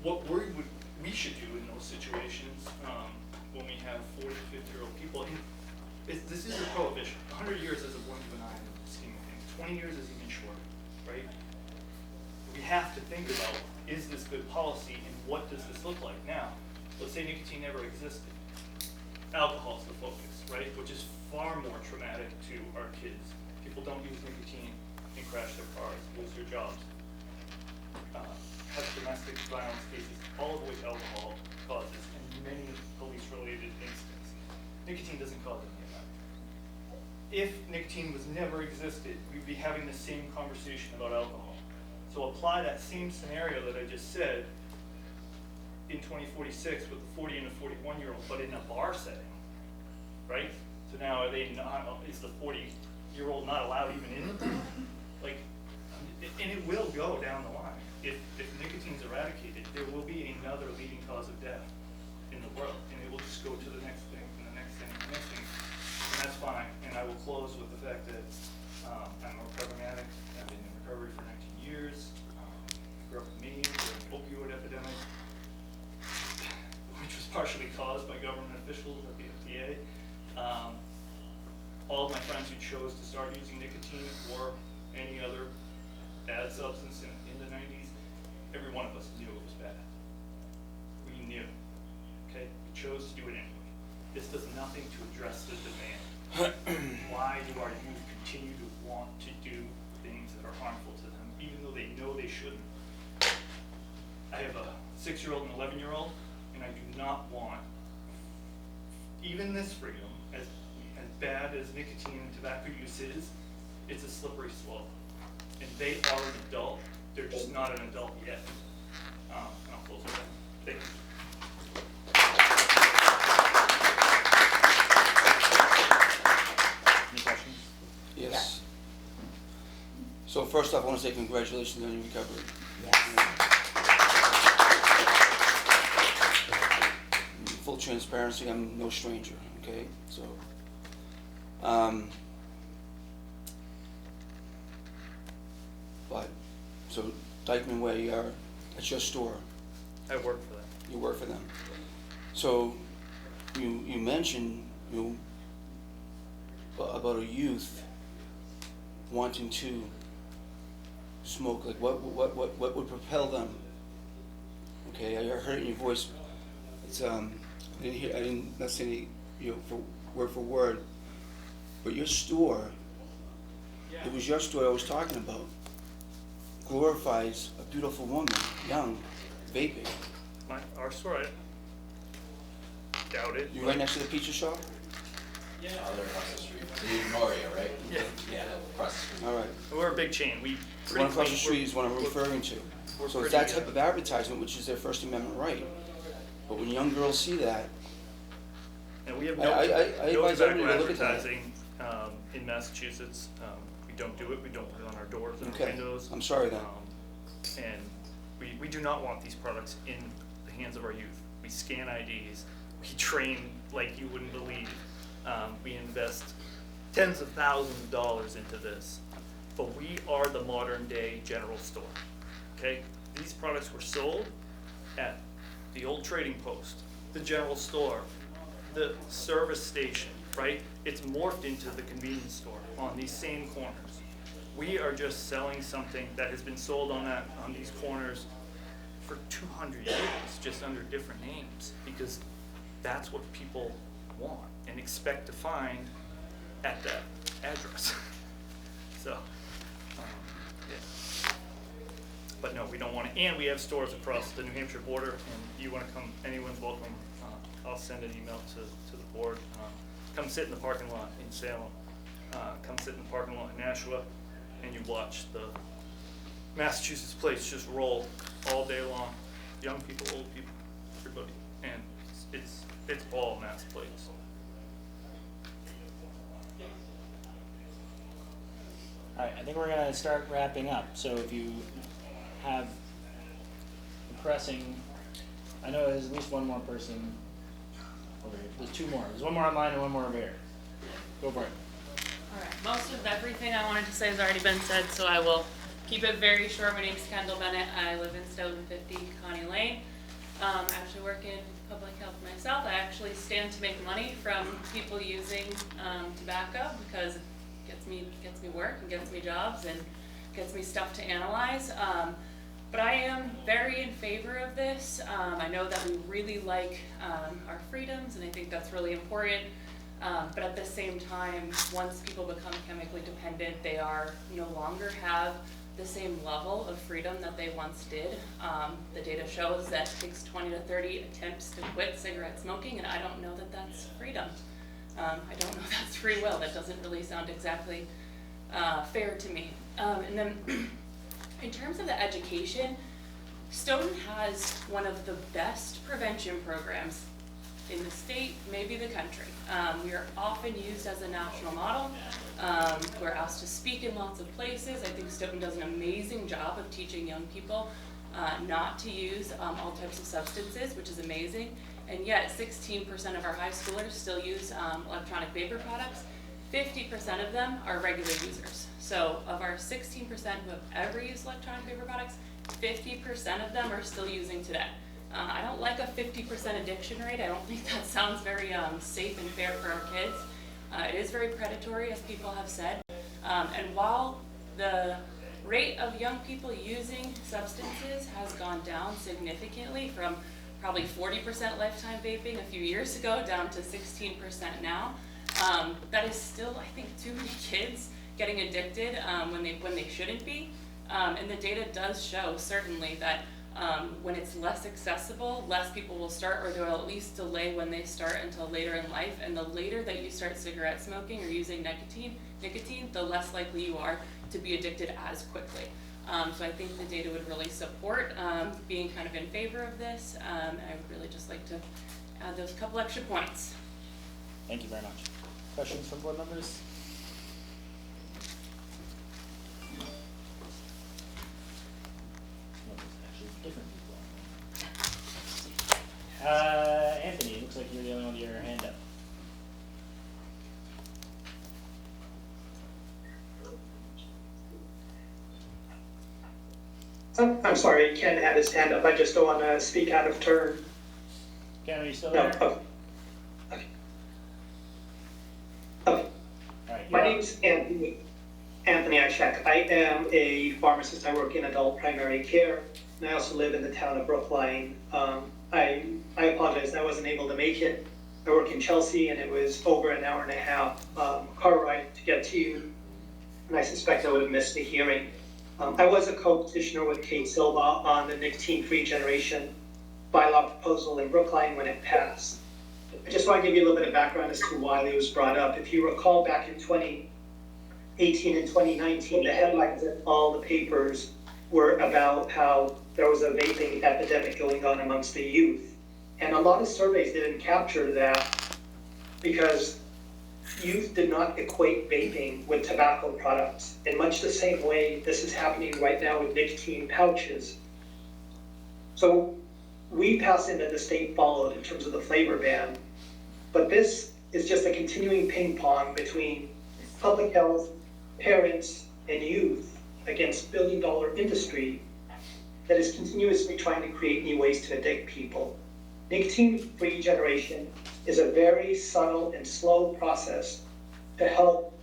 what we should do in those situations, when we have 40, 50-year-old people. This is a prohibition. 100 years is a blink of an eye in the scheme of things. 20 years is even shorter, right? We have to think about, is this good policy and what does this look like? Now, let's say nicotine never existed. Alcohol's the focus, right? Which is far more traumatic to our kids. People don't use nicotine and crash their cars, lose their jobs, have domestic violence cases, all of which alcohol causes, and many police-related incidents. Nicotine doesn't cause any of that. If nicotine was never existed, we'd be having the same conversation about alcohol. So apply that same scenario that I just said in 2046 with the 40 and the 41-year-old, but in a bar setting, right? So now are they not, is the 40-year-old not allowed even in the bar? Like, and it will go down the line. If nicotine's eradicated, there will be another leading cause of death in the world, and it will just go to the next thing, and the next thing, and the next thing. And that's fine, and I will close with the fact that I'm a recovering addict. I've been in recovery for 19 years. I grew up in Maine during the opioid epidemic, which was partially caused by government officials at the FDA. All of my friends who chose to start using nicotine or any other bad substance in the 90s, every one of us knew it was bad. We knew, okay? We chose to do it anyway. This does nothing to address the demand. Why do our youth continue to want to do things that are harmful to them, even though they know they shouldn't. I have a 6-year-old and 11-year-old, and I do not want even this freedom, as bad as nicotine and tobacco use is, it's a slippery slope. And they are an adult, they're just not an adult yet. And I'll close with that. Thank you. Any questions? Yes. So first off, I want to say congratulations on your recovery. Full transparency, I'm no stranger, okay? So, so Dykeman Way, that's your store. I work for them. You work for them. So you mentioned about a youth wanting to smoke. Like what would propel them? Okay, I heard it in your voice. It's I didn't not say for word, but your store. Yeah. It was your store I was talking about. Glorifies a beautiful woman, young, vaping. Our store, I doubt it. You right next to the pizza shop? Yeah. They're across the street. You ignore you, right? Yeah. Yeah, across the street. All right. We're a big chain. We The one across the street is what I'm referring to. we're So it's pretty, that type of advertisement, which is their First Amendment right. But when young girls see that, and we have I no advise tobacco everybody to look at that. advertising in Massachusetts. We don't do it. We don't put it on our doors and Okay. our windows. I'm sorry then. And we do not want these products in the hands of our youth. We scan IDs. We train like you wouldn't believe. We invest tens of thousands of dollars into this. But we are the modern day general store. Okay? These products were sold at the old trading post, the general store, the service station, right? It's morphed into the convenience store on these same corners. We are just selling something that has been sold on these corners for 200 years, just under different names, because that's what people want and expect to find at that address. So, yeah. But no, we don't want to, and we have stores across the New Hampshire border, and you want to come, anyone's welcome. I'll send an email to the board. Come sit in the parking lot in Salem. Come sit in the parking lot in Nashua, and you watch the Massachusetts plates just roll all day long. Young people, old people, everybody, and it's all Mass plates. All right, I think we're gonna start wrapping up. So if you have a pressing, I know there's at least one more person over here. There's two more. There's one more online and one more over here. Go for it. Alright, most of everything I wanted to say has already been said, so I will keep it very short. My name's Kendall Bennett. I live in Stoughton, 50 Connie Lane. I actually work in public health myself. I actually stand to make money from people using tobacco because it gets me work and gets me jobs and gets me stuff to analyze. But I am very in favor of this. I know that we really like our freedoms, and I think that's really important. But at the same time, once people become chemically dependent, they no longer have the same level of freedom that they once did. The data shows that it takes 20 to 30 attempts to quit cigarette smoking, and I don't know that that's freedom. I don't know that's free will. That doesn't really sound exactly fair to me. And then in terms of the education, Stoughton has one of the best prevention programs in the state, maybe the country. We are often used as a national model. We're asked to speak in lots of places. I think Stoughton does an amazing job of teaching young people not to use all types of substances, which is amazing. And yet 16% of our high schoolers still use electronic vapor products. 50% of them are regular users. So of our 16% who have ever used electronic vapor products, 50% of them are still using today. I don't like a 50% addiction rate. I don't think that sounds very safe and fair for our kids. It is very predatory, as people have said. And while the rate of young people using substances has gone down significantly from probably 40% lifetime vaping a few years ago down to 16% now, that is still, I think, too many kids getting addicted when they shouldn't be. And the data does show certainly that when it's less accessible, less people will start, or they'll at least delay when they start until later in life. And the later that you start cigarette smoking or using nicotine, the less likely you are to be addicted as quickly. So I think the data would really support being kind of in favor of this. I would really just like to add those couple extra points. Thank you very much. Questions from board members? No, there's actually different people. Anthony, it looks like you're the only one with your hand up. I'm sorry, Ken had his hand up. I just don't want to speak out of turn. Ken, are you still No. there? Okay. Okay. Alright, My name's Anthony Ishak. I am a pharmacist. I work in adult primary care, and I also live in the town of Brookline. I apologize, I wasn't able to make it. I work in Chelsea, and it was over an hour and a half car ride to get to you, and I suspect I would have missed the hearing. I was a co-petitioner with Kate Silva on the nicotine-free generation bylaw proposal in Brookline when it passed. I just want to give you a little bit of background as to why it was brought up. If you recall, back in 2018 and 2019, the headlines in all the papers were about how there was a vaping epidemic going on amongst the youth. And a lot of surveys didn't capture that because youth did not equate vaping with tobacco products. In much the same way this is happening right now with nicotine pouches. So we passed in and the state followed in terms of the flavor ban. But this is just a continuing ping pong between public health, parents, and youth against billion-dollar industry that is continuously trying to create new ways to addict people. Nicotine-free generation is a very subtle and slow process to help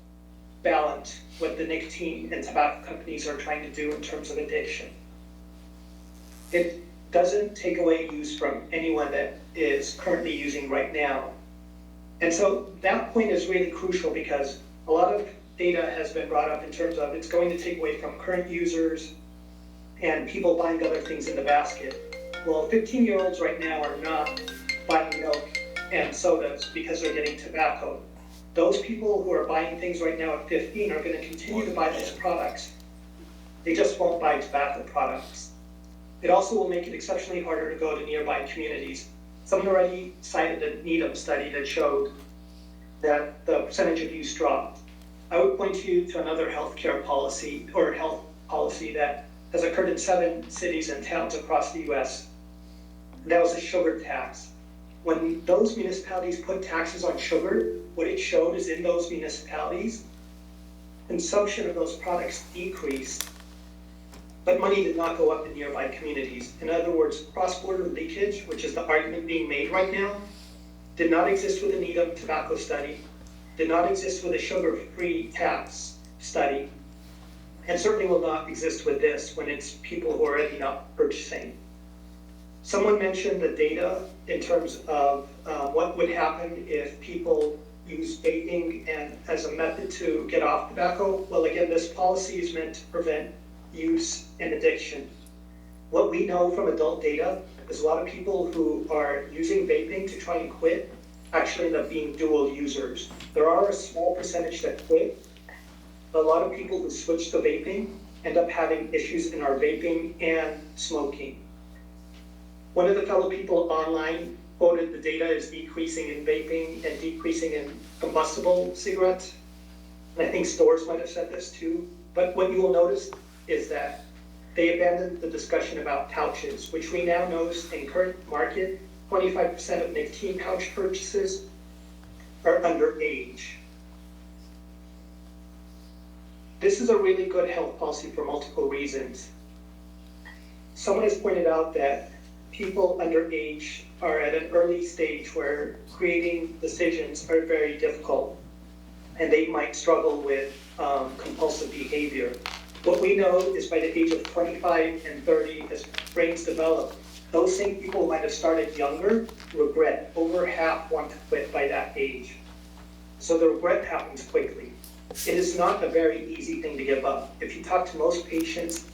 balance what the nicotine and tobacco companies are trying to do in terms of addiction. It doesn't take away use from anyone that is currently using right now. And so that point is really crucial because a lot of data has been brought up in terms of it's going to take away from current users and people buying other things in the basket. Well, 15-year-olds right now are not buying milk and sodas because they're getting tobacco. Those people who are buying things right now at 15 are going to continue to buy those products. They just won't buy tobacco products. It also will make it exceptionally harder to go to nearby communities. Someone already cited a Needham study that showed that the percentage of use dropped. I would point you to another healthcare policy or health policy that has occurred in 7 cities and towns across the US. That was a sugar tax. When those municipalities put taxes on sugar, what it showed is in those municipalities, consumption of those products decreased, but money did not go up in nearby communities. In other words, cross-border leakage, which is the argument being made right now, did not exist with the Needham tobacco study, did not exist with a sugar-free tax study, and certainly will not exist with this when it's people who are already not purchasing. Someone mentioned the data in terms of what would happen if people use vaping and as a method to get off tobacco. Well, again, this policy is meant to prevent use and addiction. What we know from adult data is a lot of people who are using vaping to try and quit actually end up being dual users. There are a small percentage that quit, but a lot of people who switch to vaping end up having issues in our vaping and smoking. One of the fellow people online quoted the data is decreasing in vaping and decreasing in combustible cigarettes. And I think stores might have said this too. But what you will notice is that they abandoned the discussion about pouches, which we now know in current market, 25% of nicotine pouch purchases are underage. This is a really good health policy for multiple reasons. Someone has pointed out that people underage are at an early stage where creating decisions are very difficult, and they might struggle with compulsive behavior. What we know is by the age of 25 and 30, as brains develop, those same people who might have started younger regret. Over half want to quit by that age. So the regret happens quickly. It is not a very easy thing to give up. If you talk to most patients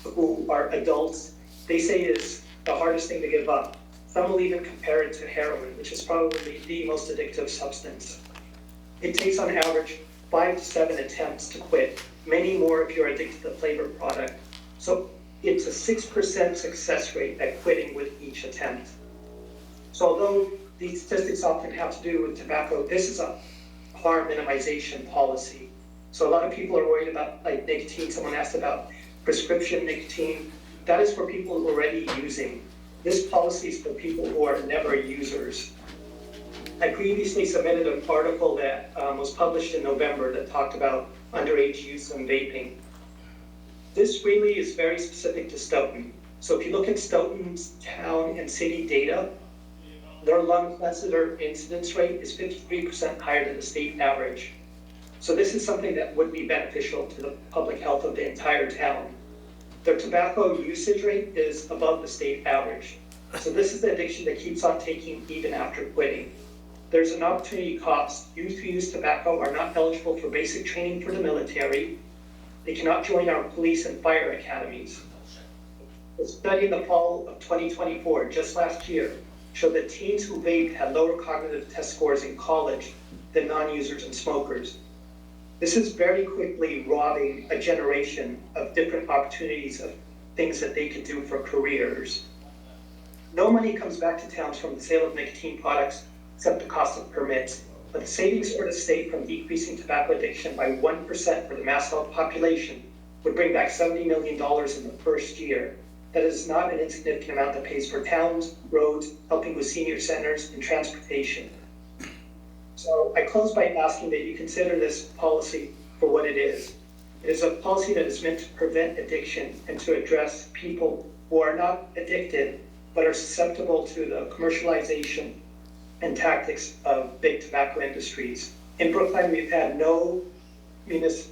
who are adults, they say it is the hardest thing to give up. Some will even compare it to heroin, which is probably the most addictive substance. It takes on average 5 to 7 attempts to quit, many more if you're addicted to the flavor product. So it's a 6% success rate at quitting with each attempt. So although these statistics often have to do with tobacco, this is a harm minimization policy. So a lot of people are worried about like nicotine. Someone asked about prescription nicotine. That is for people who are already using. This policy is for people who are never users. I previously submitted an article that was published in November that talked about underage use and vaping. This really is very specific to Stoughton. So if you look at Stoughton's town and city data, their lung cancer incidence rate is 53% higher than the state average. So this is something that would be beneficial to the public health of the entire town. Their tobacco usage rate is above the state average. So this is the addiction that keeps on taking even after quitting. There's an opportunity cost. Youth who use tobacco are not eligible for basic training for the military. They cannot join our police and fire academies. A study in the fall of 2024, just last year, showed that teens who vaped had lower cognitive test scores in college than non-users and smokers. This is very quickly robbing a generation of different opportunities of things that they could do for careers. No money comes back to towns from the sale of nicotine products except the cost of permits, but the savings for the state from decreasing tobacco addiction by 1% for the mass health population would bring back $70 million in the first year. That is not an insignificant amount that pays for towns, roads, helping with senior centers, and transportation. So I close by asking that you consider this policy for what it is. It is a policy that is meant to prevent addiction and to address people who are not addicted, but are susceptible to the commercialization and tactics of big tobacco industries. In Brookline, we've had no business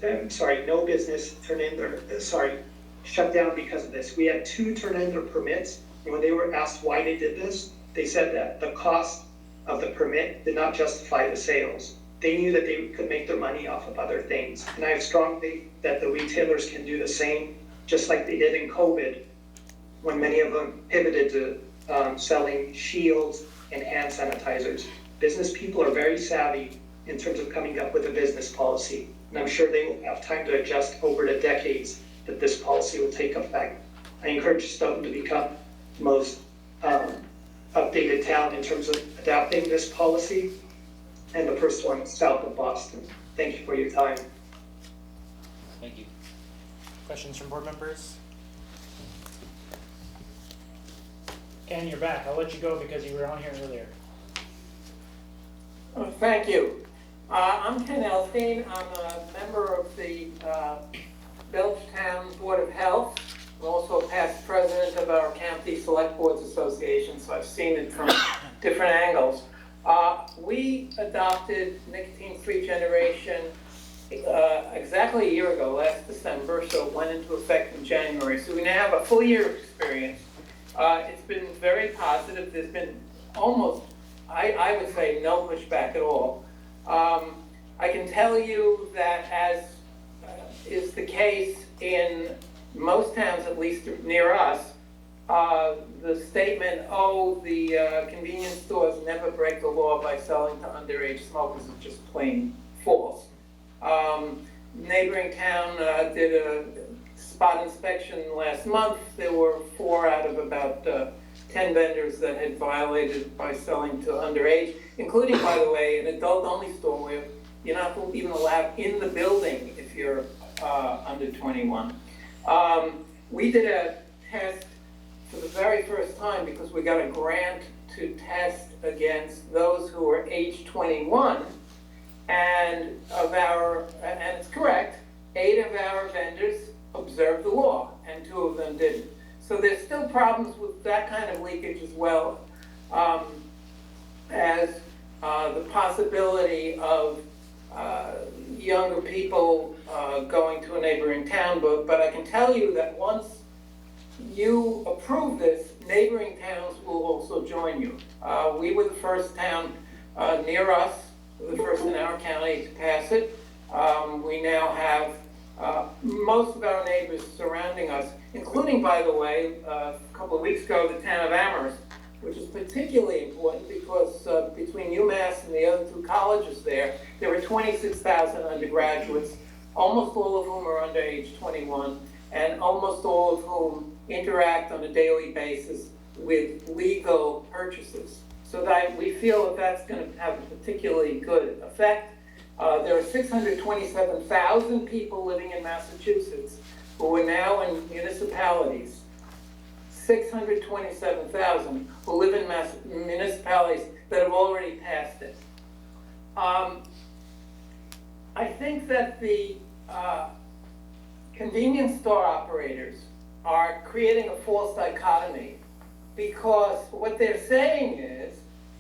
shut down because of this. We had 2 turn in their permits, and when they were asked why they did this, they said that the cost of the permit did not justify the sales. They knew that they could make their money off of other things. And I have strong faith that the retailers can do the same, just like they did in COVID, when many of them pivoted to selling shields and hand sanitizers. Business people are very savvy in terms of coming up with a business policy, and I'm sure they will have time to adjust over the decades that this policy will take effect. I encourage Stoughton to become the most updated town in terms of adapting this policy, and the first one south of Boston. Thank you for your time. Thank you. Questions from board members? Ken, you're back. I'll let you go because you were on here earlier. Oh, thank you. I'm Ken Elstein. I'm a member of the Belchtown Board of Health. I'm also a past president of our County Select Boards Association, so I've seen it from different angles. We adopted nicotine-free generation exactly a year ago, last December, so it went into effect in January. So we now have a full year of experience. It's been very positive. There's been almost, I would say, no pushback at all. I can tell you that, as is the case in most towns, at least near us, the statement, oh, the convenience stores never break the law by selling to underage smokers is just plain false. Neighboring town did a spot inspection last month. There were 4 out of about 10 vendors that had violated by selling to underage, including, by the way, an adult-only store where you're not even allowed in the building if you're under 21. We did a test for the very first time because we got a grant to test against those who were age 21, and it's correct, 8 of our vendors observed the law, and 2 of them didn't. So there's still problems with that kind of leakage as well as the possibility of younger people going to a neighboring town. But I can tell you that once you approve this, neighboring towns will also join you. We were the first town near us, the first in our county to pass it. We now have most of our neighbors surrounding us, including, by the way, a couple of weeks ago, the town of Amherst, which is particularly important because between UMass and the other two colleges there were 26,000 undergraduates, almost all of whom are under age 21, and almost all of whom interact on a daily basis with legal purchases. So that we feel that that's going to have a particularly good effect. There are 627,000 people living in Massachusetts who are now in municipalities. 627,000 who live in municipalities that have already passed it. I think that the convenience store operators are creating a false dichotomy, because what they're saying is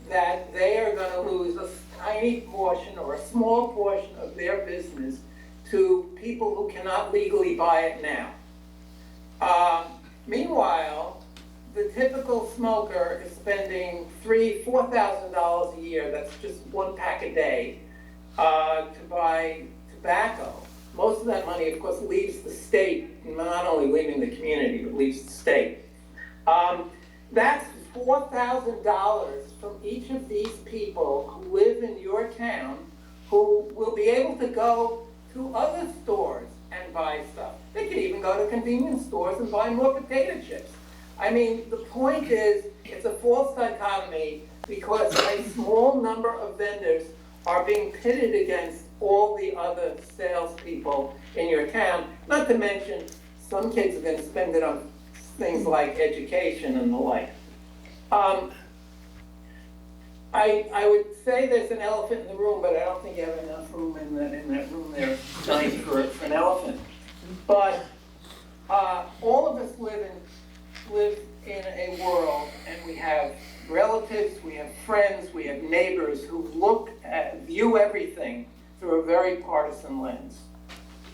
that they are going to lose a tiny portion or a small portion of their business to people who cannot legally buy it now. Meanwhile, the typical smoker is spending $3,000, $4,000 a year, that's just one pack a day, to buy tobacco. Most of that money, of course, leaves the state, not only leaving the community, but leaves the state. That's $4,000 from each of these people who live in your town, who will be able to go to other stores and buy stuff. They could even go to convenience stores and buy more potato chips. I mean, the point is, it's a false dichotomy because a small number of vendors are being pitted against all the other salespeople in your town, not to mention some kids are going to spend it on things like education and the like. I would say there's an elephant in the room, but I don't think you have enough room in that room there tonight for an elephant. But all of us live in a world, and we have relatives, we have friends, we have neighbors who view everything through a very partisan lens.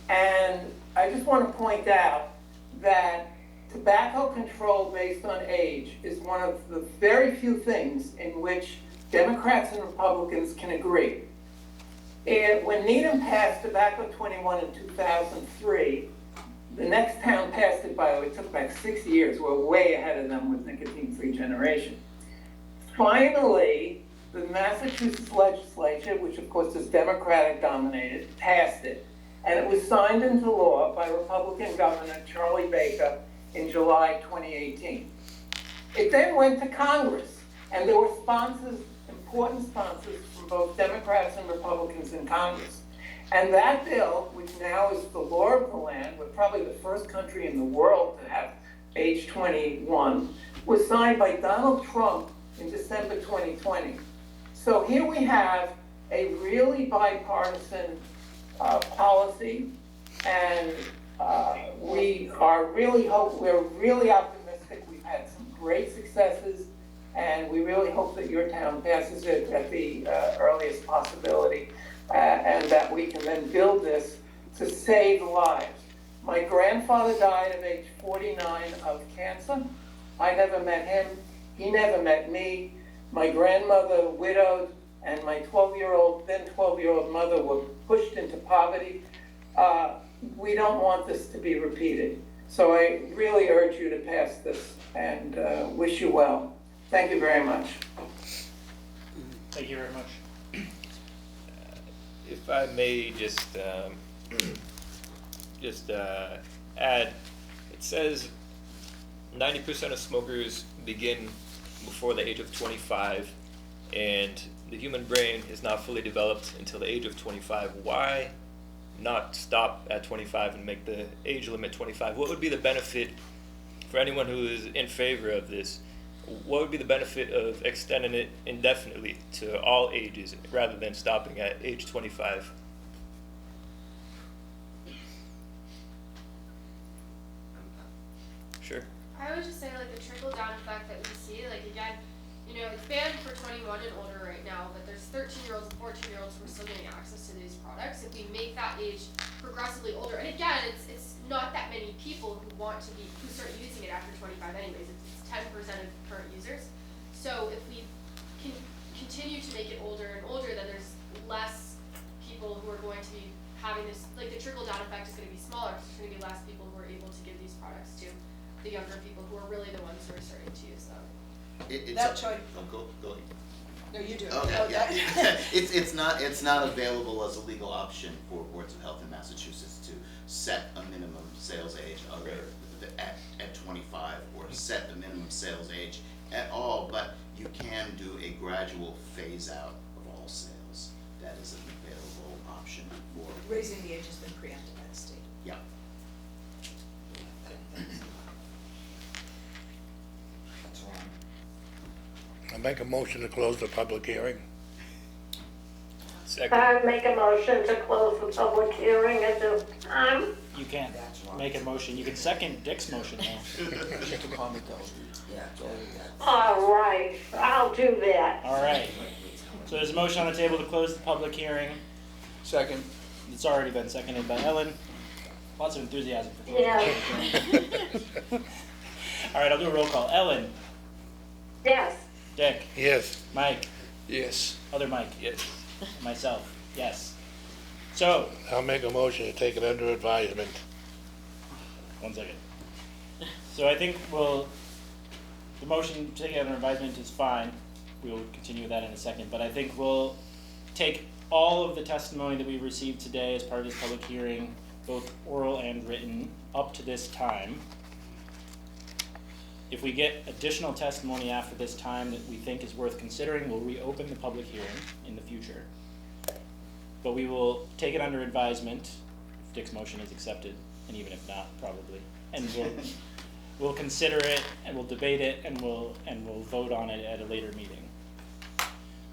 And I just want to point out that tobacco control based on age is one of the very few things in which Democrats and Republicans can agree. And when Needham passed Tobacco 21 in 2003, the next town passed it, by the way, it took about 6 years. We're way ahead of them with nicotine-free generation. Finally, the Massachusetts legislature, which of course is Democratic dominated, passed it. And it was signed into law by Republican Governor Charlie Baker in July 2018. It then went to Congress, and there were sponsors, important sponsors from both Democrats and Republicans in Congress. And that bill, which now is the law of the land, we're probably the first country in the world to have age 21, was signed by Donald Trump in December 2020. So here we have a really bipartisan policy, and we're really optimistic. We've had some great successes, and we really hope that your town passes it at the earliest possibility, and that we can then build this to save lives. My grandfather died at age 49 of cancer. I never met him. He never met me. My grandmother, widowed, and my 12-year-old mother were pushed into poverty. We don't want this to be repeated. So I really urge you to pass this, and wish you well. Thank you very much. Thank you very much. If I may just add, it says 90% of smokers begin before the age of 25, and the human brain is not fully developed until the age of 25. Why not stop at 25 and make the age limit 25? What would be the benefit for anyone who is in favor of this? What would be the benefit of extending it indefinitely to all ages rather than stopping at age 25? Sure. I would just say, like, the trickle-down effect that we see, like, again, you know, it's banned for 21 and older right now, but there's 13-year-olds and 14-year-olds who are still getting access to these products. If we make that age progressively older, and again, it's not that many people who who start using it after 25 anyways. It's 10% of current users. So if we can continue to make it older and older, then there's less people who are going to be having this, like, the trickle down effect is gonna be smaller, because there's gonna be less people who are able to give these products to the younger people who are really the ones who are starting to use them. That choice. Oh, go. No, you do. Okay, Oh, yeah. that- It's not available as a legal option for boards of health in Massachusetts to set a minimum sales age at 25 or set a minimum sales age at all, but you can do a gradual phase out of all sales. That is an available option for. Raising the age has been preempted by the state. Yeah. That's wrong. I make a motion to close the public hearing. I make a motion to close the public hearing at this time. You can't make a motion. You can second Dick's motion now. All right, I'll do that. All right. So there's a motion on the table to close the public hearing. Second. It's already been seconded by Ellen. Lots of enthusiasm for closing Yeah. the public hearing. All right, I'll do a roll call. Ellen. Yes. Dick. Yes. Mike. Yes. Other Mike. Yes. Myself. Yes. So. I'll make a motion to take it under advisement. 1 second. So I think the motion to take it under advisement is fine. We'll continue with that in a second, but I think we'll take all of the testimony that we've received today as part of this public hearing, both oral and written, up to this time. If we get additional testimony after this time that we think is worth considering, we'll reopen the public hearing in the future. But we will take it under advisement if Dick's motion is accepted, and even if not, probably. And we'll consider it, and we'll debate it, and we'll vote on it at a later meeting.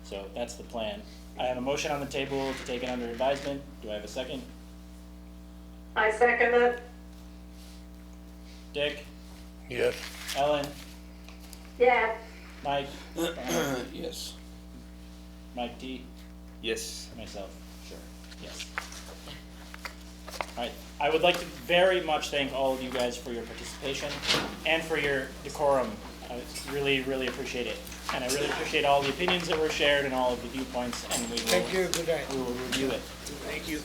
So that's the plan. I have a motion on the table to take it under advisement. Do I have a second? I second it. Dick? Yes. Ellen? Yes. Mike? Yes. Mike T? Yes. Myself, sure, yes. All right, I would like to very much thank all of you guys for your participation and for your decorum. I really, really appreciate it. And I really appreciate all the opinions that were shared and all of the viewpoints, and we will, Thank you. Good night. We will review it. Thank you.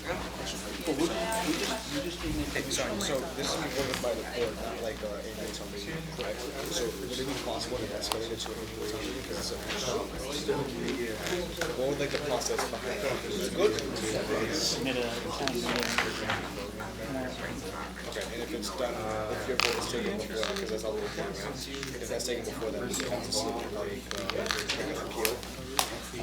Sorry, so this is ordered by the court, not like annual town meeting, correct? So would it be possible to escalate it to an annual town meeting because it's a what would like the process behind it? Is it good? Submit a town meeting. Okay, and if it's done, if your vote is taken before, because that's all we're doing, if that's taken before that, it becomes a slip, like, an appeal. I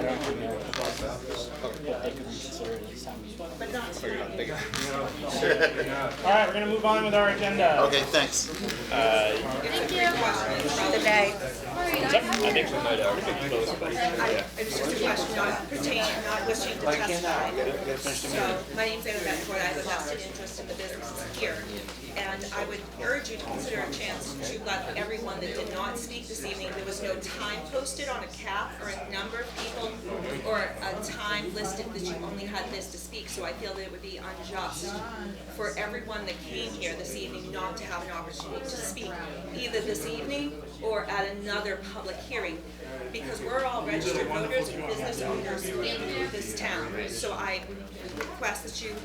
don't know what the process is, but they could consider it as town meeting. But not Thank you. All right, we're gonna move on with our agenda. Okay, thanks. Thank you. Good night. I think we might already be close, but yeah. It was just a question not pertaining, not wishing to testify. So, my name's Anna Betancourt, I have a vested interest in the businesses here. And I would urge you to consider a chance to let everyone that did not speak this evening, there was no time posted on a cap or a number of people or a time listed that you only had this to speak. So I feel that it would be unjust for everyone that came here this evening not to have an opportunity to speak, either this evening or at another public hearing, because we're all registered voters and business owners in this town. So I request that you,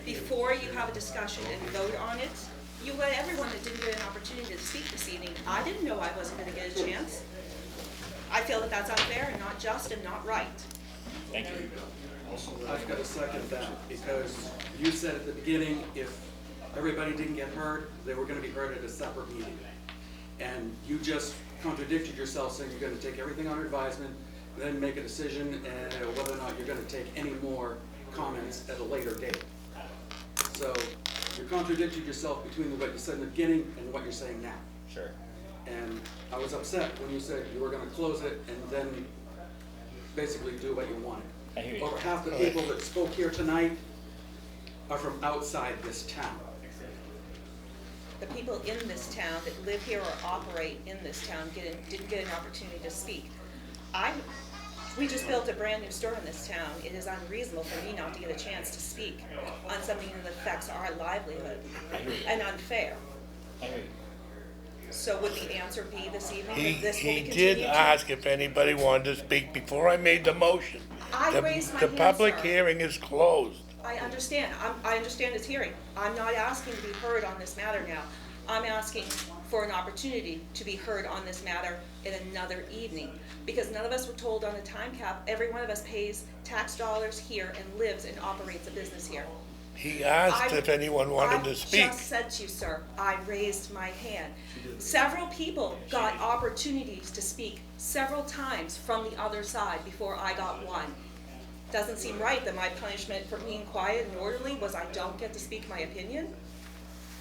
before you have a discussion and vote on it, you let everyone that didn't get an opportunity to speak this evening. I didn't know I wasn't going to get a chance. I feel that that's unfair and not just and not right. Thank you. I've got to second that, because you said at the beginning, if everybody didn't get heard, they were going to be heard at a separate meeting. And you just contradicted yourself, saying you're going to take everything under advisement, then make a decision whether or not you're going to take any more comments at a later date. So you contradicted yourself between what you said in the beginning and what you're saying now. Sure. And I was upset when you said you were going to close it and then basically do what you wanted. I hear you. Over half the people that spoke here tonight are from outside this town. The people in this town that live here or operate in this town didn't get an opportunity to speak. We just built a brand new store in this town. It is unreasonable for me not to get a chance to speak on something that affects our livelihood and unfair. I hear you. So would the answer be this evening that this will be He continued? did ask if anybody wanted to speak before I made the motion. I raised my The hand, public sir. hearing is closed. I understand. I understand this hearing. I'm not asking to be heard on this matter now. I'm asking for an opportunity to be heard on this matter in another evening. Because none of us were told on the time cap. Every one of us pays tax dollars here and lives and operates a business here. He asked if anyone wanted to speak. I just said to you, sir, I raised my hand. Several people got opportunities to speak several times from the other side before I got one. Doesn't seem right that my punishment for being quiet and orderly was I don't get to speak my opinion?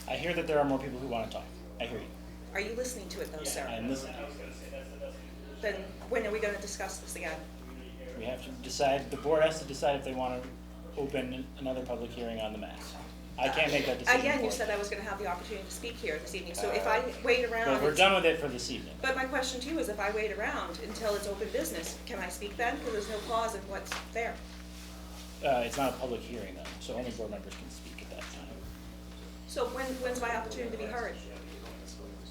I hear that there are more people who want to talk. I hear you. Are you listening to it though, sir? I'm listening. Then when are we going to discuss this again? We have to decide, the board has to decide if they want to open another public hearing on the matter. I can't make that decision. Again, you for said I was going to have the opportunity to speak here this evening, so if I wait around... But we're done with it for this evening. But my question to you is, if I wait around until it's open business, can I speak then? Because there's no clause in what's there. It's not a public hearing though, so only board members can speak at that time. So when's my opportunity to be heard?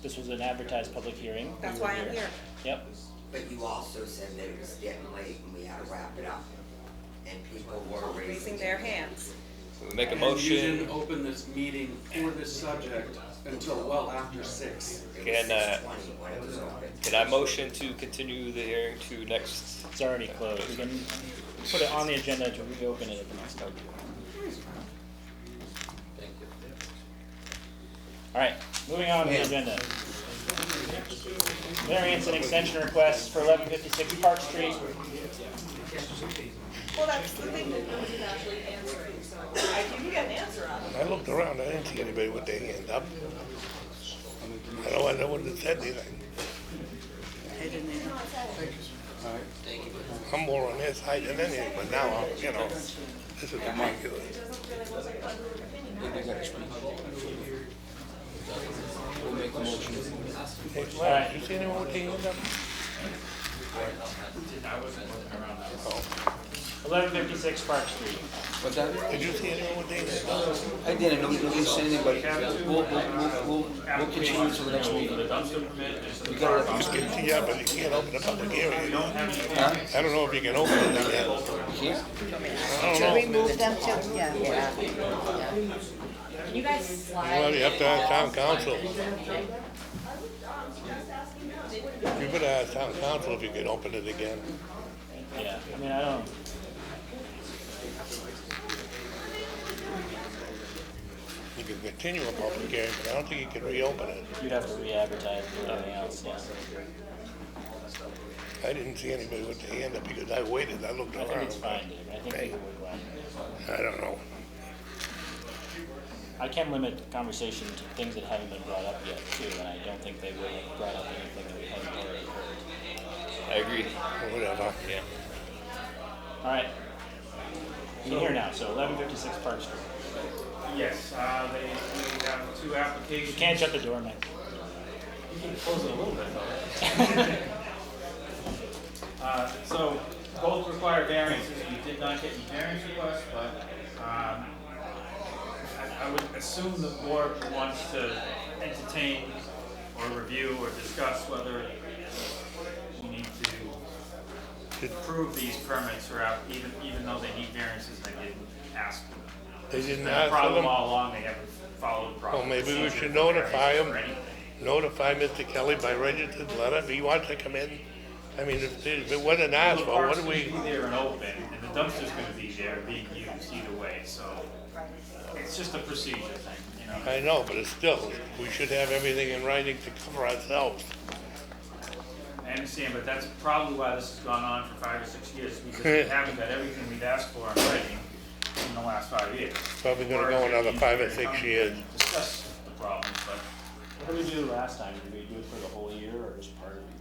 This was an advertised public hearing. That's We were why I'm here. Yep. But you also said that it was getting late and we had to wrap it up. And people were Raising their hands. We make a And you motion. didn't open this meeting for this subject until well after 6. Can I motion to continue the hearing to next? It's already closed. We can put it on the agenda to reopen it at the next time. All right, moving on to the agenda. Variance and extension requests for 1156 Park Street. Well, that's the thing that nobody's actually answering, so I can get an answer out of it. I looked around, I didn't see anybody with their hand up. I don't know what it said anything. I'm more on their side than anything, but now, you know, this is ridiculous. We'll make a motion. Hey, Glenn, you see anyone with their hand up? 1156 Park Street. What's that? Did you see anyone with their hand up? I didn't, nobody said anything, but we'll continue till the next meeting. We got it. Yeah, but you can't open a public hearing. Huh? I don't know if you can open it again. Here? I don't know. Remove them too? Yeah. Can you guys slide? Well, you have to ask town council. You better ask town council if you can open it again. Yeah, I mean, I don't. You can continue a public hearing, but I don't think you can reopen it. You'd have to re-advertise and everything else, yeah. I didn't see anybody with their hand up because I waited, I looked I around. think it's fine, Dave. I think Hey. people would want it. I don't know. I can limit conversation to things that haven't been brought up yet too, and I don't think they would have brought up anything that we haven't already heard. I agree. Whatever. Yeah. All right. You're here now, so 1156 Park Street. Yes, we have two applications. You can't shut the door, Mike. You can close it a little bit though. So both require variances. We did not get any variance requests, but I would assume the board wants to entertain or review or discuss whether we need to approve these permits or even though they need variances, they didn't ask for them. They didn't It's been a ask for problem them? all along, they haven't followed proper Well, maybe we procedure should for notify variances him, or anything. notify Mr. Kelly by registered letter, if he wants to come in. I mean, if it wasn't asked for, what do The we? park's gonna be there and open, and the dumpster's gonna be there being used either way, so it's just a procedure thing, you know? I know, but it's still, we should have everything in writing to cover ourselves. I understand, but that's probably why this has gone on for 5 or 6 years, because we haven't got everything we've asked for in writing in the last 5 years. Probably gonna go another 5 or 6 years. Discuss the problems, but What did we do last time? Did we do it for the whole year or just part of the year?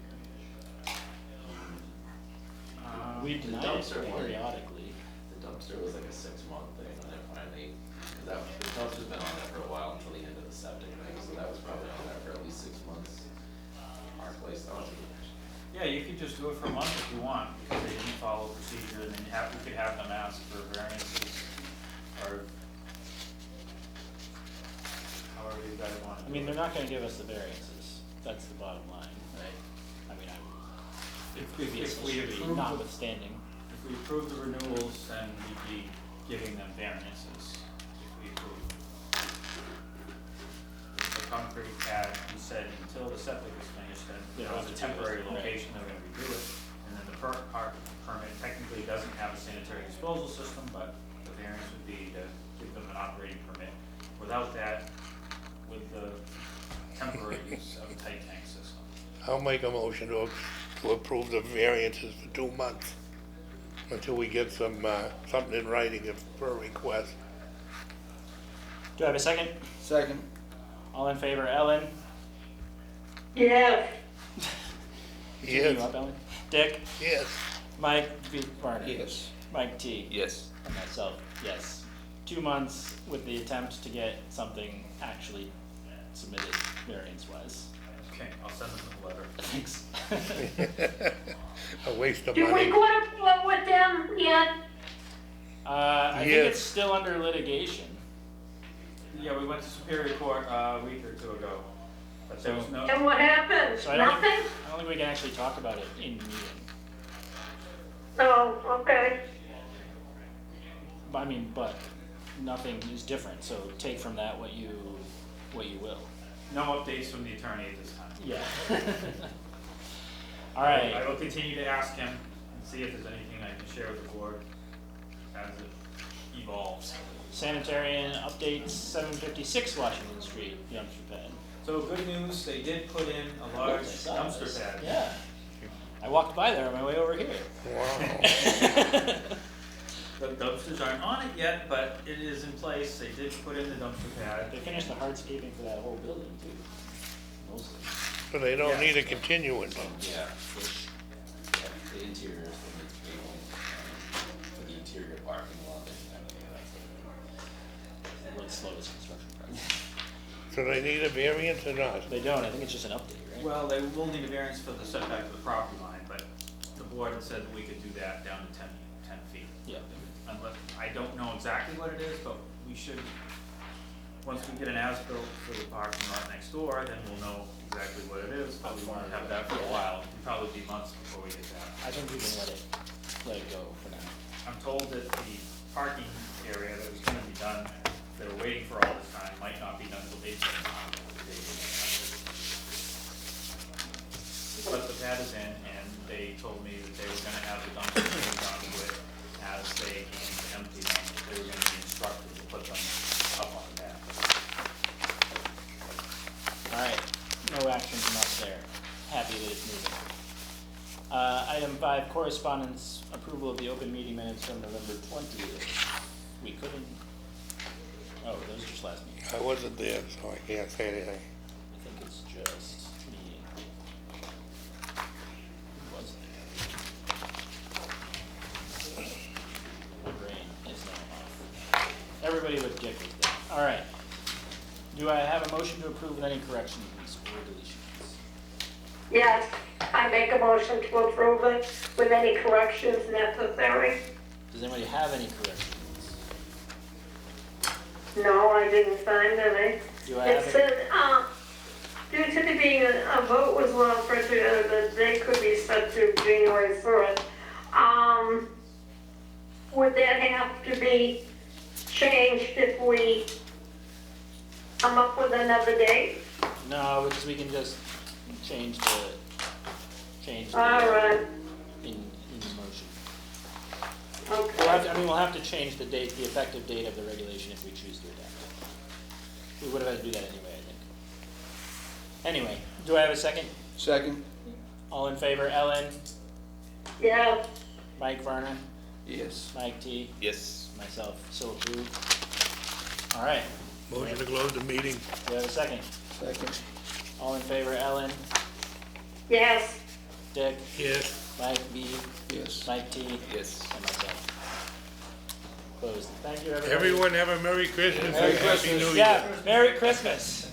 We The denied it dumpster one. periodically. The dumpster was like a 6-month thing, and then finally, the dumpster's been on there for a while until the end of the septic thing, so that was probably on there for at least 6 months. Our place on it. yeah, you could just do it for a month if you want, because they didn't follow procedure, and then we could have them ask for variances, or however you guys want. I mean, they're not gonna give us the variances. That's the bottom line, right? I mean, previous If we history approve notwithstanding. If we approve the renewals, then we'd be giving them variances if we approve. The concrete pad, you said until the septic is finished, then it was a temporary location, they're gonna redo it. And then the park permit technically doesn't have a sanitary disposal system, but the variance would be to give them an operating permit. Without that, with the temporary use of a tight tank system. I'll make a motion to approve the variances for 2 months until we get some, something in writing if per request. Do I have a second? Second. All in favor, Ellen? Yes. Continue up, Ellen. Dick? Yes. Mike V. Barney? Yes. Mike T? Yes. And myself, yes. 2 months with the attempt to get something actually submitted variance-wise. Okay, I'll send them a letter. Thanks. A waste of Did we money. go to court with them yet? I think Yes. it's still under litigation. Yeah, we went to Superior Court a week or two ago, but there was no. And what happened? So I don't Nothing? think we can actually talk about it in meeting. Oh, okay. But nothing is different, so take from that what you will. No updates from the attorney at this time. Yeah. All right. I will continue to ask him and see if there's anything I can share with the board as it evolves. Sanitarian updates, 756 Washington Street, dumpster pad. So good news, they did put in a large I saw dumpster this. pad. Yeah. I walked by there on my way over here. Wow. The dumpsters aren't on it yet, but it is in place. They did put in the dumpster pad. They finished the hardscaping for that whole building too. Mostly. So they don't Yeah. need a continuance. Yeah, the interiors will need to be, for the interior parking lot and everything like Really slow this construction project. So they need a variance or not? They don't, I think it's just an update, right? Well, they will need a variance for the setback to the property line, but the board had said that we could do that down to 10 feet. Yeah. Unless, I don't know exactly what it is, but we should, once we get an as-built for the parking lot next door, then we'll know exactly what it is, but we wanna have that for a while. It'll probably be months before we get that. I think we can let it go for now. I'm told that the parking area that was gonna be done, they were waiting for all this time, might not be done until April. But the pad is in, and they told me that they were gonna have the dumpsters moved onto it as they came to empty them. They were gonna be instructed to put them up on the pad. All right, no action from us there. Happy that it's moving. Item 5, correspondence, approval of the open meeting minutes from November 20th. We couldn't, oh, those are just last meeting. I wasn't there, so I can't say anything. I think it's just me. Who was there? My brain is now off. Everybody but Dick was there. All right. Do I have a motion to approve with any corrections or deletions? Yes, I make a motion to approve it with any corrections necessary. Does anybody have any corrections? No, I didn't find any. Do I It have said, due to there being a vote was allowed for the date could be set to January 1st. Would that have to be changed if we come up with another date? No, because we can just change the All right, in the motion. okay. We'll have to change the date, the effective date of the regulation if we choose to adapt it. We would have had to do that anyway, I think. Anyway, do I have a second? Second. All in favor, Ellen? Yeah, Mike Varner? Yes. Mike T? Yes. Myself, so approved. All right, Motion to close the meeting. do I have a second? Second. All in favor, Ellen? yes. Dick? Yes. Mike V? Yes. Mike T? Yes. And myself. Closed. Thank you, everybody. Everyone have a Merry Christmas and Merry Happy New Christmas. Year. Yeah, Merry Christmas.